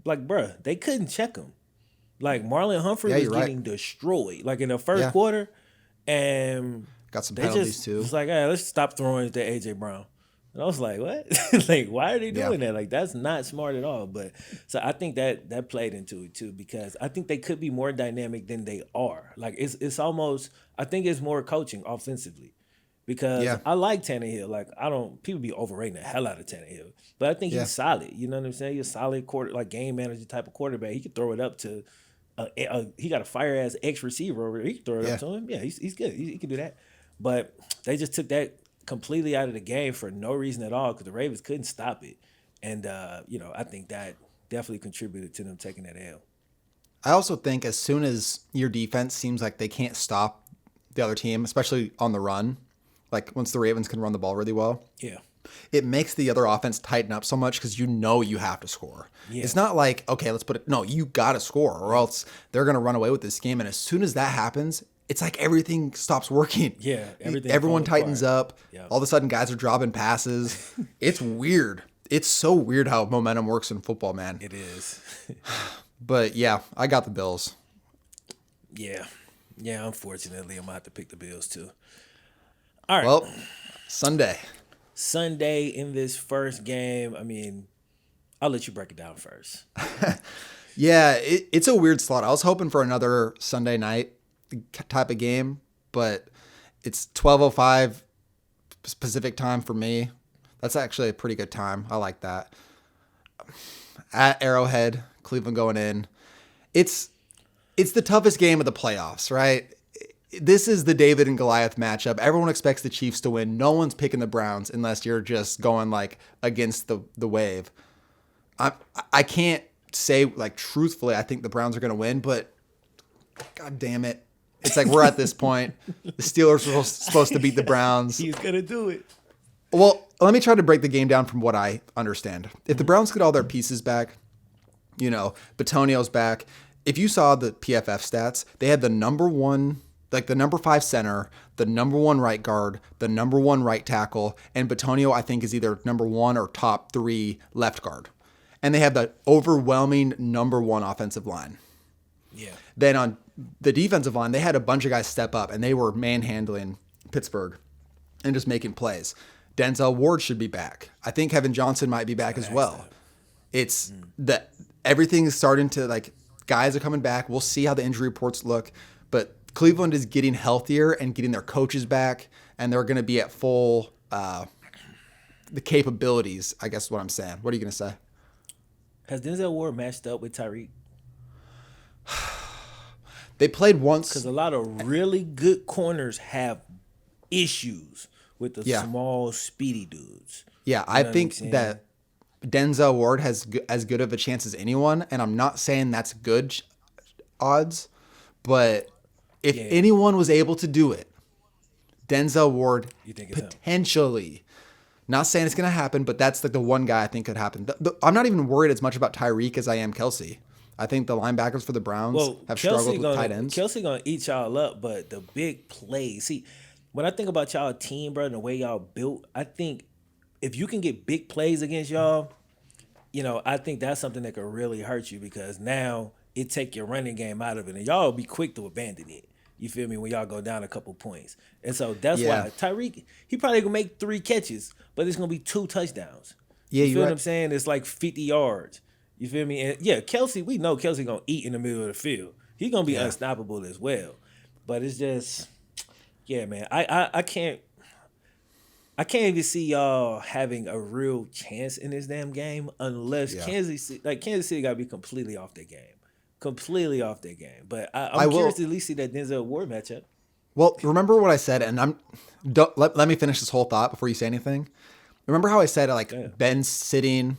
Speaker 1: Like, bruh, they couldn't check him. Like, Marlon Humphrey was getting destroyed, like in the first quarter, and
Speaker 2: got some penalties too.
Speaker 1: It's like, hey, let's stop throwing to A.J. Brown. And I was like, what? Like, why are they doing that? Like, that's not smart at all. But so I think that played into it too, because I think they could be more dynamic than they are. Like, it's almost, I think it's more coaching offensively. Because I like Tannehill. Like, people be overrating the hell out of Tannehill. But I think he's solid. You know what I'm saying? He's a solid game manager type of quarterback. He could throw it up to, he got a fire-ass ex-receiver over there. He could throw it up to him. Yeah, he's good. He can do that. But they just took that completely out of the game for no reason at all because the Ravens couldn't stop it. And, I think that definitely contributed to them taking that L.
Speaker 2: I also think as soon as your defense seems like they can't stop the other team, especially on the run, like once the Ravens can run the ball really well, it makes the other offense tighten up so much because you have to score. Yeah. It's not like, okay, you got to score or else they're going to run away with this game. And as soon as that happens, it's like everything stops working.
Speaker 1: Yeah,
Speaker 2: everyone tightens up. Yep. All of a sudden, guys are dropping passes. It's weird. It's so weird how momentum works in football, man.
Speaker 1: It is.
Speaker 2: But yeah, I got the Bills.
Speaker 1: Yeah. Unfortunately, I'm gonna have to pick the Bills too. All right.
Speaker 2: Well, Sunday
Speaker 1: in this first game. I mean, I'll let you break it down first.
Speaker 2: Yeah, it's a weird slot. I was hoping for another Sunday night type of game, but It's 12:05 Pacific time for me. That's actually a pretty good time. I like that. At Arrowhead, Cleveland going in. It's the toughest game of the playoffs, right? This is the David and Goliath matchup. Everyone expects the Chiefs to win. No one's picking the Browns unless you're just going like against the wave. I can't say like truthfully I think the Browns are going to win, but God damn it. It's like we're at this point. The Steelers were supposed to beat the Browns.
Speaker 1: He's going to do it.
Speaker 2: Well, let me try to break the game down from what I understand. If the Browns get all their pieces back, Batonio's back. If you saw the PFF stats, they had the number 5 center, the number 1 right guard, the number 1 right tackle, and Batonio, I think, is either number 1 or top 3 left guard. And they have the overwhelming number 1 offensive line.
Speaker 1: Yeah.
Speaker 2: Then on the defensive line, they had a bunch of guys step up, and they were manhandling Pittsburgh and just making plays. Denzel Ward should be back. I think Kevin Johnson might be back as well. It's that everything is starting to, like, guys are coming back. We'll see how the injury reports look. But Cleveland is getting healthier and getting their coaches back, and they're going to be at full the capabilities, I guess is what I'm saying. What are you going to say?
Speaker 1: Has Denzel Ward matched up with Tyreek?
Speaker 2: They played once.
Speaker 1: Because a lot of really good corners have issues with the small, speedy dudes.
Speaker 2: Yeah, I think that Denzel Ward has as good of a chance as anyone, and I'm not saying that's good odds, but if anyone was able to do it, Denzel Ward potentially. Not saying it's going to happen, but that's like the one guy I think could happen. I'm not even worried as much about Tyreek as I am Kelsey. I think the linebackers for the Browns have struggled with tight ends.
Speaker 1: Kelsey going to eat y'all up, but the big plays. See, when I think about y'all team, bro, and the way y'all built, I think if you can get big plays against y'all, I think that's something that could really hurt you because now it take your running game out of it, and y'all will be quick to abandon it. You feel me? When y'all go down a couple points. And so that's why Tyreek, he probably going to make 3 catches, but it's going to be 2 touchdowns.
Speaker 2: Yeah,
Speaker 1: you feel what I'm saying? It's like 50 yards. You feel me? And Kelsey, we know Kelsey going to eat in the middle of the field. He's going to be unstoppable as well. But it's just, man, I can't even see y'all having a real chance in this damn game unless Kansas City got to be completely off their game. Completely off their game. But I'm curious to at least see that Denzel Ward matchup.
Speaker 2: Well, remember what I said, and let me finish this whole thought before you say anything. Remember how I said Ben's sitting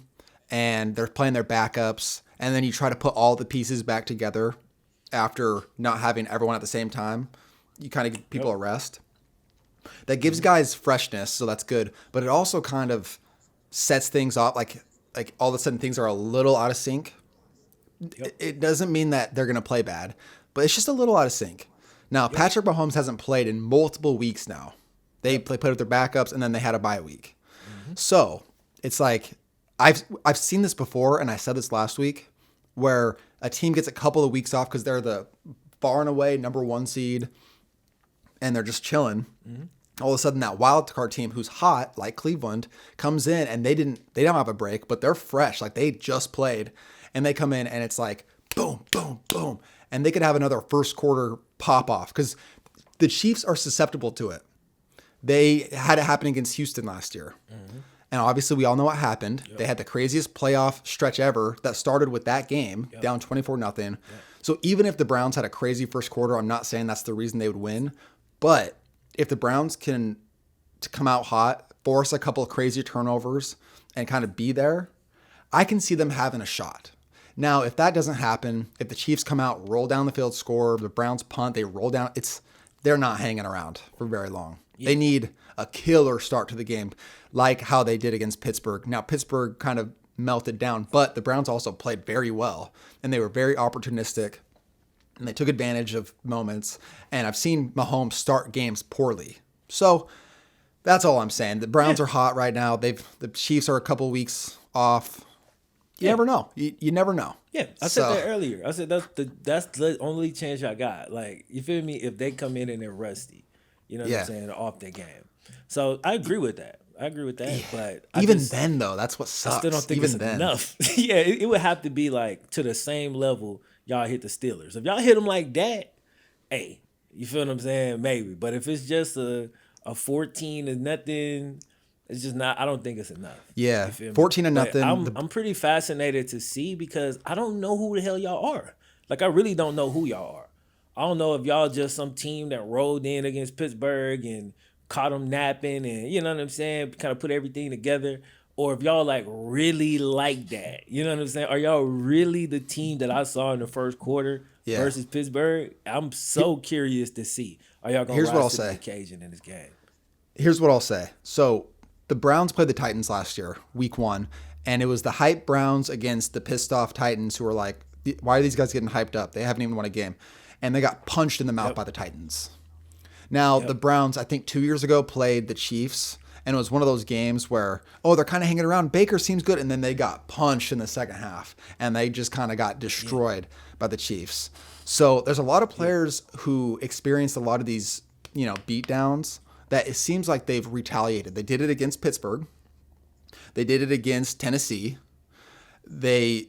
Speaker 2: and they're playing their backups, and then you try to put all the pieces back together after not having everyone at the same time. You kind of give people a rest. That gives guys freshness, so that's good. But it also kind of sets things off, like all of a sudden things are a little out of sync. It doesn't mean that they're going to play bad, but it's just a little out of sync. Now, Patrick Mahomes hasn't played in multiple weeks now. They played with their backups, and then they had a bye week. Mm-hmm. So it's like I've seen this before, and I said this last week, where a team gets a couple of weeks off because they're the far and away number 1 seed, and they're just chilling. Mm-hmm. All of a sudden, that wildcard team who's hot, like Cleveland, comes in, and they don't have a break, but they're fresh, like they just played. And they come in and it's like, boom, boom, boom. And they could have another first quarter pop off because the Chiefs are susceptible to it. They had it happen against Houston last year. Mm-hmm. And obviously we all know what happened. Yep. They had the craziest playoff stretch ever that started with that game, down 24-0. Yep. So even if the Browns had a crazy first quarter, I'm not saying that's the reason they would win. But if the Browns can come out hot, force a couple of crazy turnovers and kind of be there, I can see them having a shot. Now, if that doesn't happen, if the Chiefs come out, roll down the field, score, the Browns punt, they roll down, they're not hanging around for very long. Yeah. They need a killer start to the game, like how they did against Pittsburgh. Now, Pittsburgh kind of melted down, but the Browns also played very well, and they were very opportunistic, and they took advantage of moments, and I've seen Mahomes start games poorly. So that's all I'm saying. The Browns are hot right now. The Chiefs are a couple weeks off. You never know. You never know.
Speaker 1: Yeah, I said that earlier. I said that's the only chance I got. Like, you feel me? If they come in and they're rusty, you know what I'm saying, off their game. So I agree with that. But
Speaker 2: even then, though, that's what sucks.
Speaker 1: I still don't think it's enough. It would have to be like to the same level y'all hit the Steelers. If y'all hit them like that, hey, You feel what I'm saying? Maybe. But if it's just a 14 to nothing, it's just not. I don't think it's enough.
Speaker 2: Yeah,
Speaker 1: You feel me?
Speaker 2: 14 to
Speaker 1: But
Speaker 2: nothing.
Speaker 1: I'm pretty fascinated to see because I don't know who the hell y'all are. Like I really don't know who y'all are. I don't know if y'all just some team that rolled in against Pittsburgh and caught them napping and you know what I'm saying, kind of put everything together, or if y'all like really like that. You know what I'm saying? Are y'all really the team that I saw in the first quarter
Speaker 2: Yeah.
Speaker 1: versus Pittsburgh? I'm so curious to see. Are y'all gonna
Speaker 2: Here's what I'll
Speaker 1: rise to the
Speaker 2: say.
Speaker 1: occasion in this game?
Speaker 2: Here's what I'll say. So the Browns played the Titans last year, week 1, and it was the hype Browns against the pissed off Titans who were like, why are these guys getting hyped up? They haven't even won a game. And they got punched in the mouth
Speaker 1: Yep.
Speaker 2: by the Titans. Now, the
Speaker 1: Yep.
Speaker 2: Browns, I think 2 years ago, played the Chiefs, and it was one of those games where, oh, they're kind of hanging around. Baker seems good, and then they got punched in the second half, and they just kind of got
Speaker 1: Yeah.
Speaker 2: destroyed by the Chiefs. So there's a lot of
Speaker 1: Yeah.
Speaker 2: players who experienced a lot of these, beatdowns that it seems like they've retaliated. They did it against Pittsburgh. They did it against Tennessee. They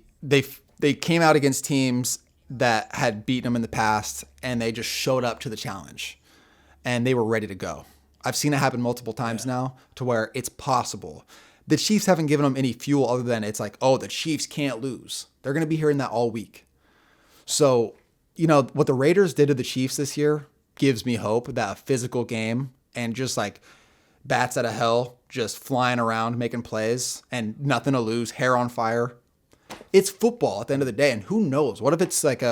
Speaker 2: came out against teams that had beaten them in the past, and they just showed up to the challenge, and they were ready to go. I've seen it happen multiple times
Speaker 1: Yeah.
Speaker 2: now to where it's possible. The Chiefs haven't given them any fuel other than it's like, oh, the Chiefs can't lose. They're going to be hearing that all week. So, what the Raiders did to the Chiefs this year gives me hope that a physical game and just like bats out of hell, just flying around, making plays and nothing to lose, hair on fire. It's football at the end of the day. And who knows? What if it's like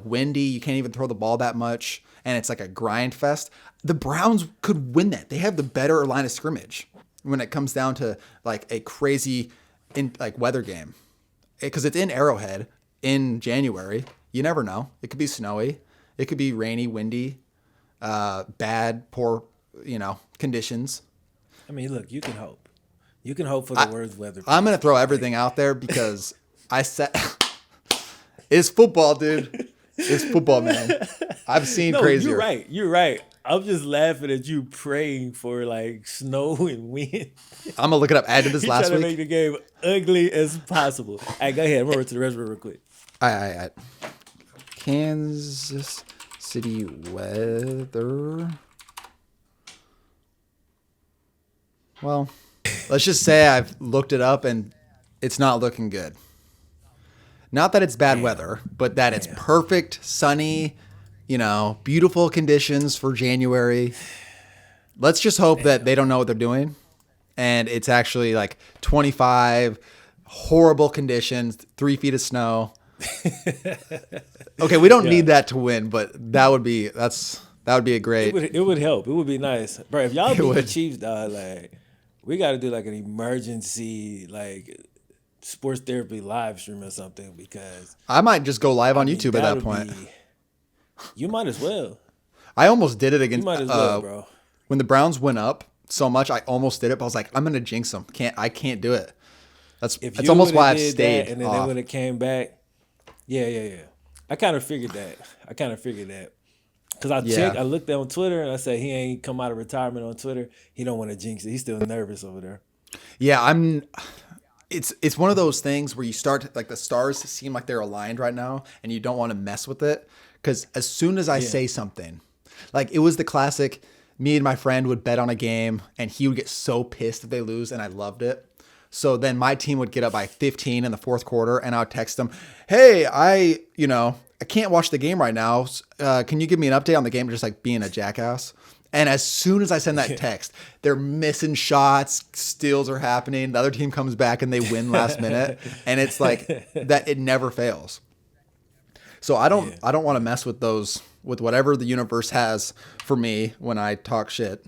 Speaker 2: windy, you can't even throw the ball that much, and it's like a grind fest? The Browns could win that. They have the better line of scrimmage when it comes down to like a crazy weather game. Because it's in Arrowhead in January. You never know. It could be snowy. It could be rainy, windy, bad, poor, conditions.
Speaker 1: I mean, look, you can hope. You can hope for the worst weather.
Speaker 2: I'm going to throw everything out there because I said it's football, dude. It's football, man. I've seen
Speaker 1: No,
Speaker 2: crazier.
Speaker 1: you're right. You're right. I'm just laughing at you praying for like snow and wind.
Speaker 2: I'm going to look it up. I added this
Speaker 1: You
Speaker 2: last
Speaker 1: trying to
Speaker 2: week.
Speaker 1: make the game ugly as possible. All right, go ahead. I'm over to the restaurant real quick.
Speaker 2: All right. Kansas City weather. Well, let's just say I've looked it up and it's not looking good. Not that it's bad weather, but that it's perfect, sunny, beautiful conditions for January. Let's just hope that they don't know what they're doing. And it's actually like 25, horrible conditions, 3 feet of snow. Okay, we don't need that to win, but that would be a great.
Speaker 1: It would help. It would be nice, bro. If y'all beat the
Speaker 2: would.
Speaker 1: Chiefs, dog, like we got to do like an emergency like sports therapy live stream or something because
Speaker 2: I might just go live on
Speaker 1: mean,
Speaker 2: YouTube at that
Speaker 1: would
Speaker 2: point.
Speaker 1: You might as well.
Speaker 2: I almost did it
Speaker 1: You
Speaker 2: against
Speaker 1: might as well, bro.
Speaker 2: when the Browns went up so much. I almost did it, but I was like, I'm gonna jinx them. I can't do it. That's
Speaker 1: If
Speaker 2: almost
Speaker 1: you
Speaker 2: why I've
Speaker 1: did
Speaker 2: stayed
Speaker 1: that, and then
Speaker 2: off.
Speaker 1: when it came back, yeah. I kind of figured that. Cause I looked on Twitter and I said he ain't come out of retirement on Twitter. He don't want to jinx it. He's still nervous over there.
Speaker 2: Yeah, It's one of those things where you start like the stars seem like they're aligned right now, and you don't want to mess with it because as soon as I say something, like it was the classic. Me and my friend would bet on a game, and he would get so pissed if they lose, and I loved it. So then my team would get up by 15 in the fourth quarter, and I would text them, "Hey, I can't watch the game right now. Can you give me an update on the game?" Just like being a jackass. And as soon as I send that text, they're missing shots, steals are happening. The other team comes back and they win last minute, and it's like that. It never fails. So I don't want to mess with with whatever the universe has for me when I talk shit.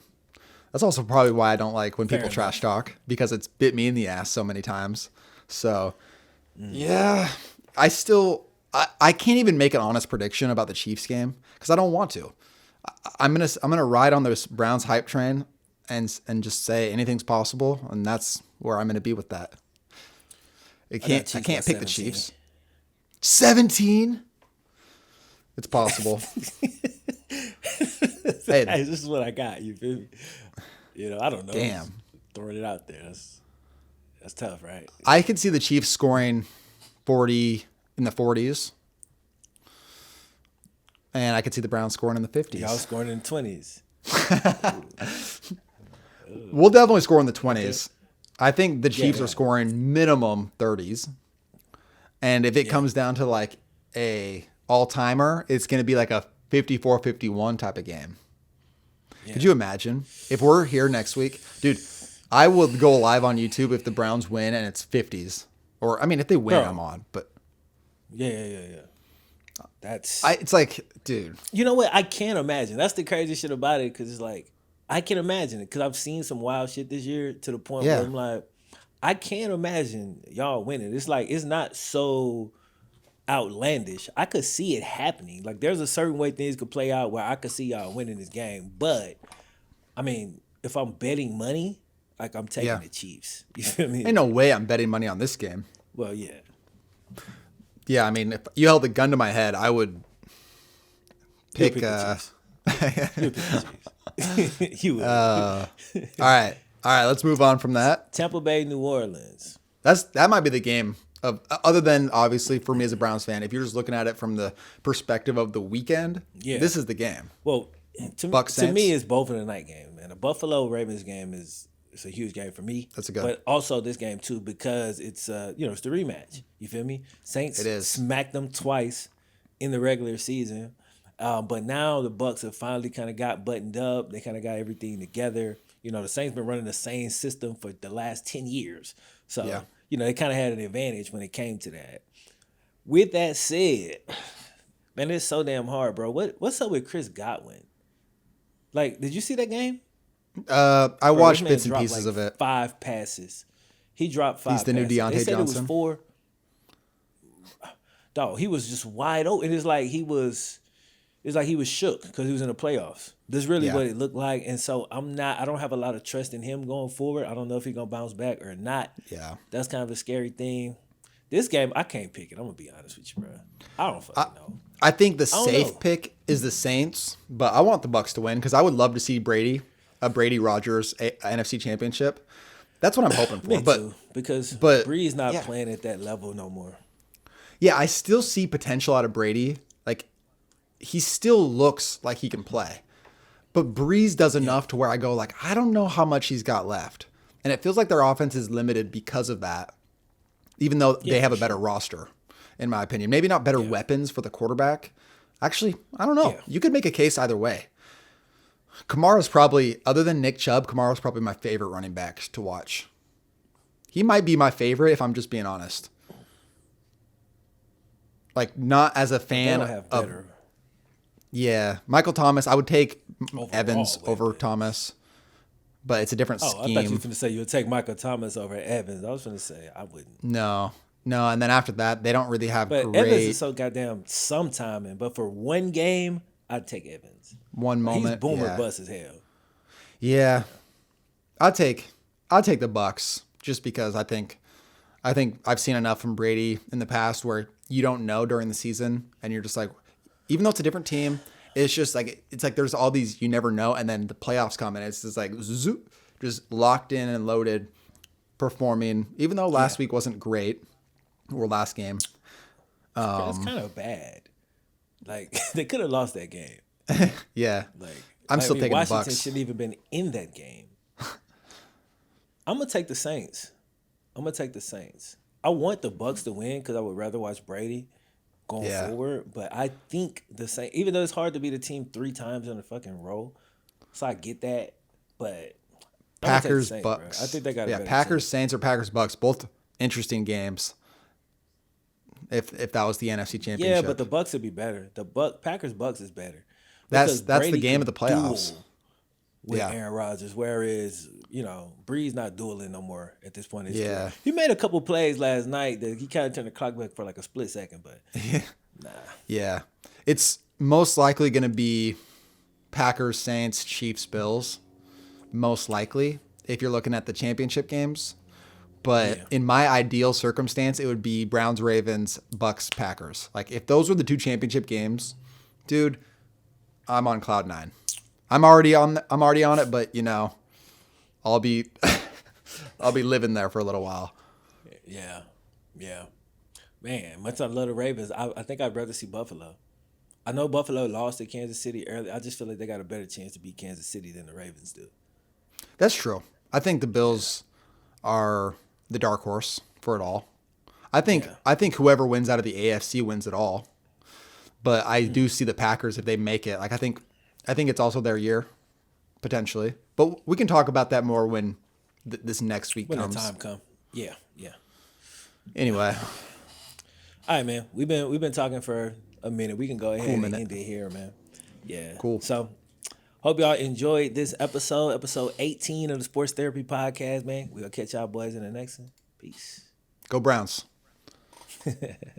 Speaker 2: That's also probably why I don't like when people trash talk, because it's bit me in the ass so many times. So yeah, I can't even make an honest prediction about the Chiefs game because I don't want to. I'm gonna ride on this Browns hype train and just say anything's possible, and that's where I'm gonna be with that. I can't pick
Speaker 1: 17.
Speaker 2: the Chiefs. 17? It's possible.
Speaker 1: Hey, this is what I got. You feel me? I don't know.
Speaker 2: Damn.
Speaker 1: Just throwing it out there. That's tough, right?
Speaker 2: I could see the Chiefs scoring 40 in the 40s. And I could see the Browns scoring in the 50s.
Speaker 1: Y'all scoring in the 20s.
Speaker 2: We'll definitely score in the 20s. Okay. I think the Chiefs are scoring minimum 30s. And if it comes down to like a all-timer, it's going to be like a 54-51 type of game. Yeah. Could you imagine if we're here next week? Dude, I will go live on YouTube if the Browns win and it's 50s. Or, I mean, if they win, I'm on. But
Speaker 1: yeah.
Speaker 2: It's like, dude.
Speaker 1: You know what? I can't imagine. That's the crazy shit about it, because it's like, I can imagine it, because I've seen some wild shit this year to the point where I'm like, I can't imagine y'all winning. It's like, it's not so outlandish. I could see it happening. Like, there's a certain way things could play out where I could see y'all winning this game. But, I mean, if I'm betting money, like, I'm taking the Chiefs. You feel me?
Speaker 2: Ain't no way I'm betting money on this game.
Speaker 1: Well, yeah.
Speaker 2: Yeah, I mean, if you held a gun to my head, I would pick
Speaker 1: the Chiefs. You would.
Speaker 2: All right, let's move on from that.
Speaker 1: Tampa Bay, New Orleans.
Speaker 2: That might be the game of, other than obviously for me as a Browns fan. If you're just looking at it from the perspective of the weekend, this is the game.
Speaker 1: Well, to me, it's both of the night game, man. The Buffalo Ravens game it's a huge game for me.
Speaker 2: That's a good.
Speaker 1: But also this game too, because it's it's the rematch. You feel me? Saints smacked them twice in the regular season. But now the Bucs have finally kind of got buttoned up. They kind of got everything together. You know, the Saints been running the same system for the last 10 years. So, they kind of had an advantage when it came to that. With that said, man, it's so damn hard, bro. What's up with Chris Godwin? Like, did you see that game?
Speaker 2: I watched bits and pieces of it.
Speaker 1: 5 passes. He dropped 5 passes.
Speaker 2: He's the new Deontay Johnson.
Speaker 1: It was 4. Dog, he was just wide open. It's like he was shook because he was in the playoffs. That's really what it looked like. And so I don't have a lot of trust in him going forward. I don't know if he's going to bounce back or not. Yeah. That's kind of a scary thing. This game, I can't pick it. I'm going to be honest with you, bro. I don't fucking know.
Speaker 2: I think the safe pick is the Saints, but I want the Bucs to win because I would love to see a Brady Rodgers NFC Championship. That's what I'm hoping for.
Speaker 1: Me too, because Bree's not playing at that level no more.
Speaker 2: Yeah, I still see potential out of Brady. Like, he still looks like he can play. But Breeze does enough to where I go, like, I don't know how much he's got left. And it feels like their offense is limited because of that, even though they have a better roster, in my opinion. Maybe not better weapons for the quarterback. Actually, I don't know. Yeah. You could make a case either way. Kamara's probably, other than Nick Chubb, Kamara's probably my favorite running back to watch. He might be my favorite if I'm just being honest. Like, not as a fan of... Yeah, Michael Thomas. I would take Evans over Thomas, but it's a different scheme.
Speaker 1: I thought you were going to say you would take Michael Thomas over Evans. I was going to say I wouldn't.
Speaker 2: No. And then after that, they don't really have great...
Speaker 1: Evans is so goddamn some timing, but for one game, I'd take Evans.
Speaker 2: One moment,
Speaker 1: he's boomer bust as hell.
Speaker 2: Yeah, I'll take the Bucs just because I think I've seen enough from Brady in the past where you don't know during the season, and you're just like, even though it's a different team, it's just like there's all these you never know, and then the playoffs come and it's just like zoop, just locked in and loaded, performing. Even though last week wasn't great, or last game,
Speaker 1: it's kind of bad. Like they could have lost that game.
Speaker 2: Yeah, I'm still taking
Speaker 1: Washington
Speaker 2: the Bucs.
Speaker 1: Shouldn't even been in that game. I'm gonna take the Saints. I want the Bucs to win because I would rather watch Brady going forward. But I think the Saints, even though it's hard to beat a team 3 times in a fucking row, so I get that. But
Speaker 2: Packers
Speaker 1: Saints,
Speaker 2: Bucs.
Speaker 1: Bro. I think they got a better
Speaker 2: Packers
Speaker 1: team.
Speaker 2: Saints or Packers Bucs, both interesting games. If that was the NFC Championship,
Speaker 1: yeah, but the Bucs would be better. Packers Bucs is better.
Speaker 2: That's the game of the playoffs.
Speaker 1: With Aaron Rodgers, whereas Breeze not dueling no more at this point in his career. He made a couple plays last night that he kind of turned the clock back for like a split second, but nah.
Speaker 2: Yeah, it's most likely going to be Packers, Saints, Chiefs, Bills, most likely if you're looking at the championship games. But in my ideal circumstance, it would be Browns, Ravens, Bucs, Packers. Like if those were the 2 championship games, dude, I'm on cloud 9. I'm already on it, but I'll be living there for a little while.
Speaker 1: Yeah. Man, much I love the Ravens, I think I'd rather see Buffalo. I know Buffalo lost to Kansas City early. I just feel like they got a better chance to beat Kansas City than the Ravens do.
Speaker 2: That's true. I think the Bills are the dark horse for it all. I think whoever wins out of the AFC wins it all. But I do see the Packers if they make it. Like I think it's also their year potentially. But we can talk about that more when this next week comes.
Speaker 1: When the time comes. Yeah, yeah.
Speaker 2: Anyway,
Speaker 1: all right, man. We've been talking for a minute. We can go ahead and end it here, man. Yeah.
Speaker 2: Cool.
Speaker 1: So, hope y'all enjoyed this episode 18 of the Sports Therapy Podcast, man. We'll catch y'all boys in the next one. Peace.
Speaker 2: Go Browns.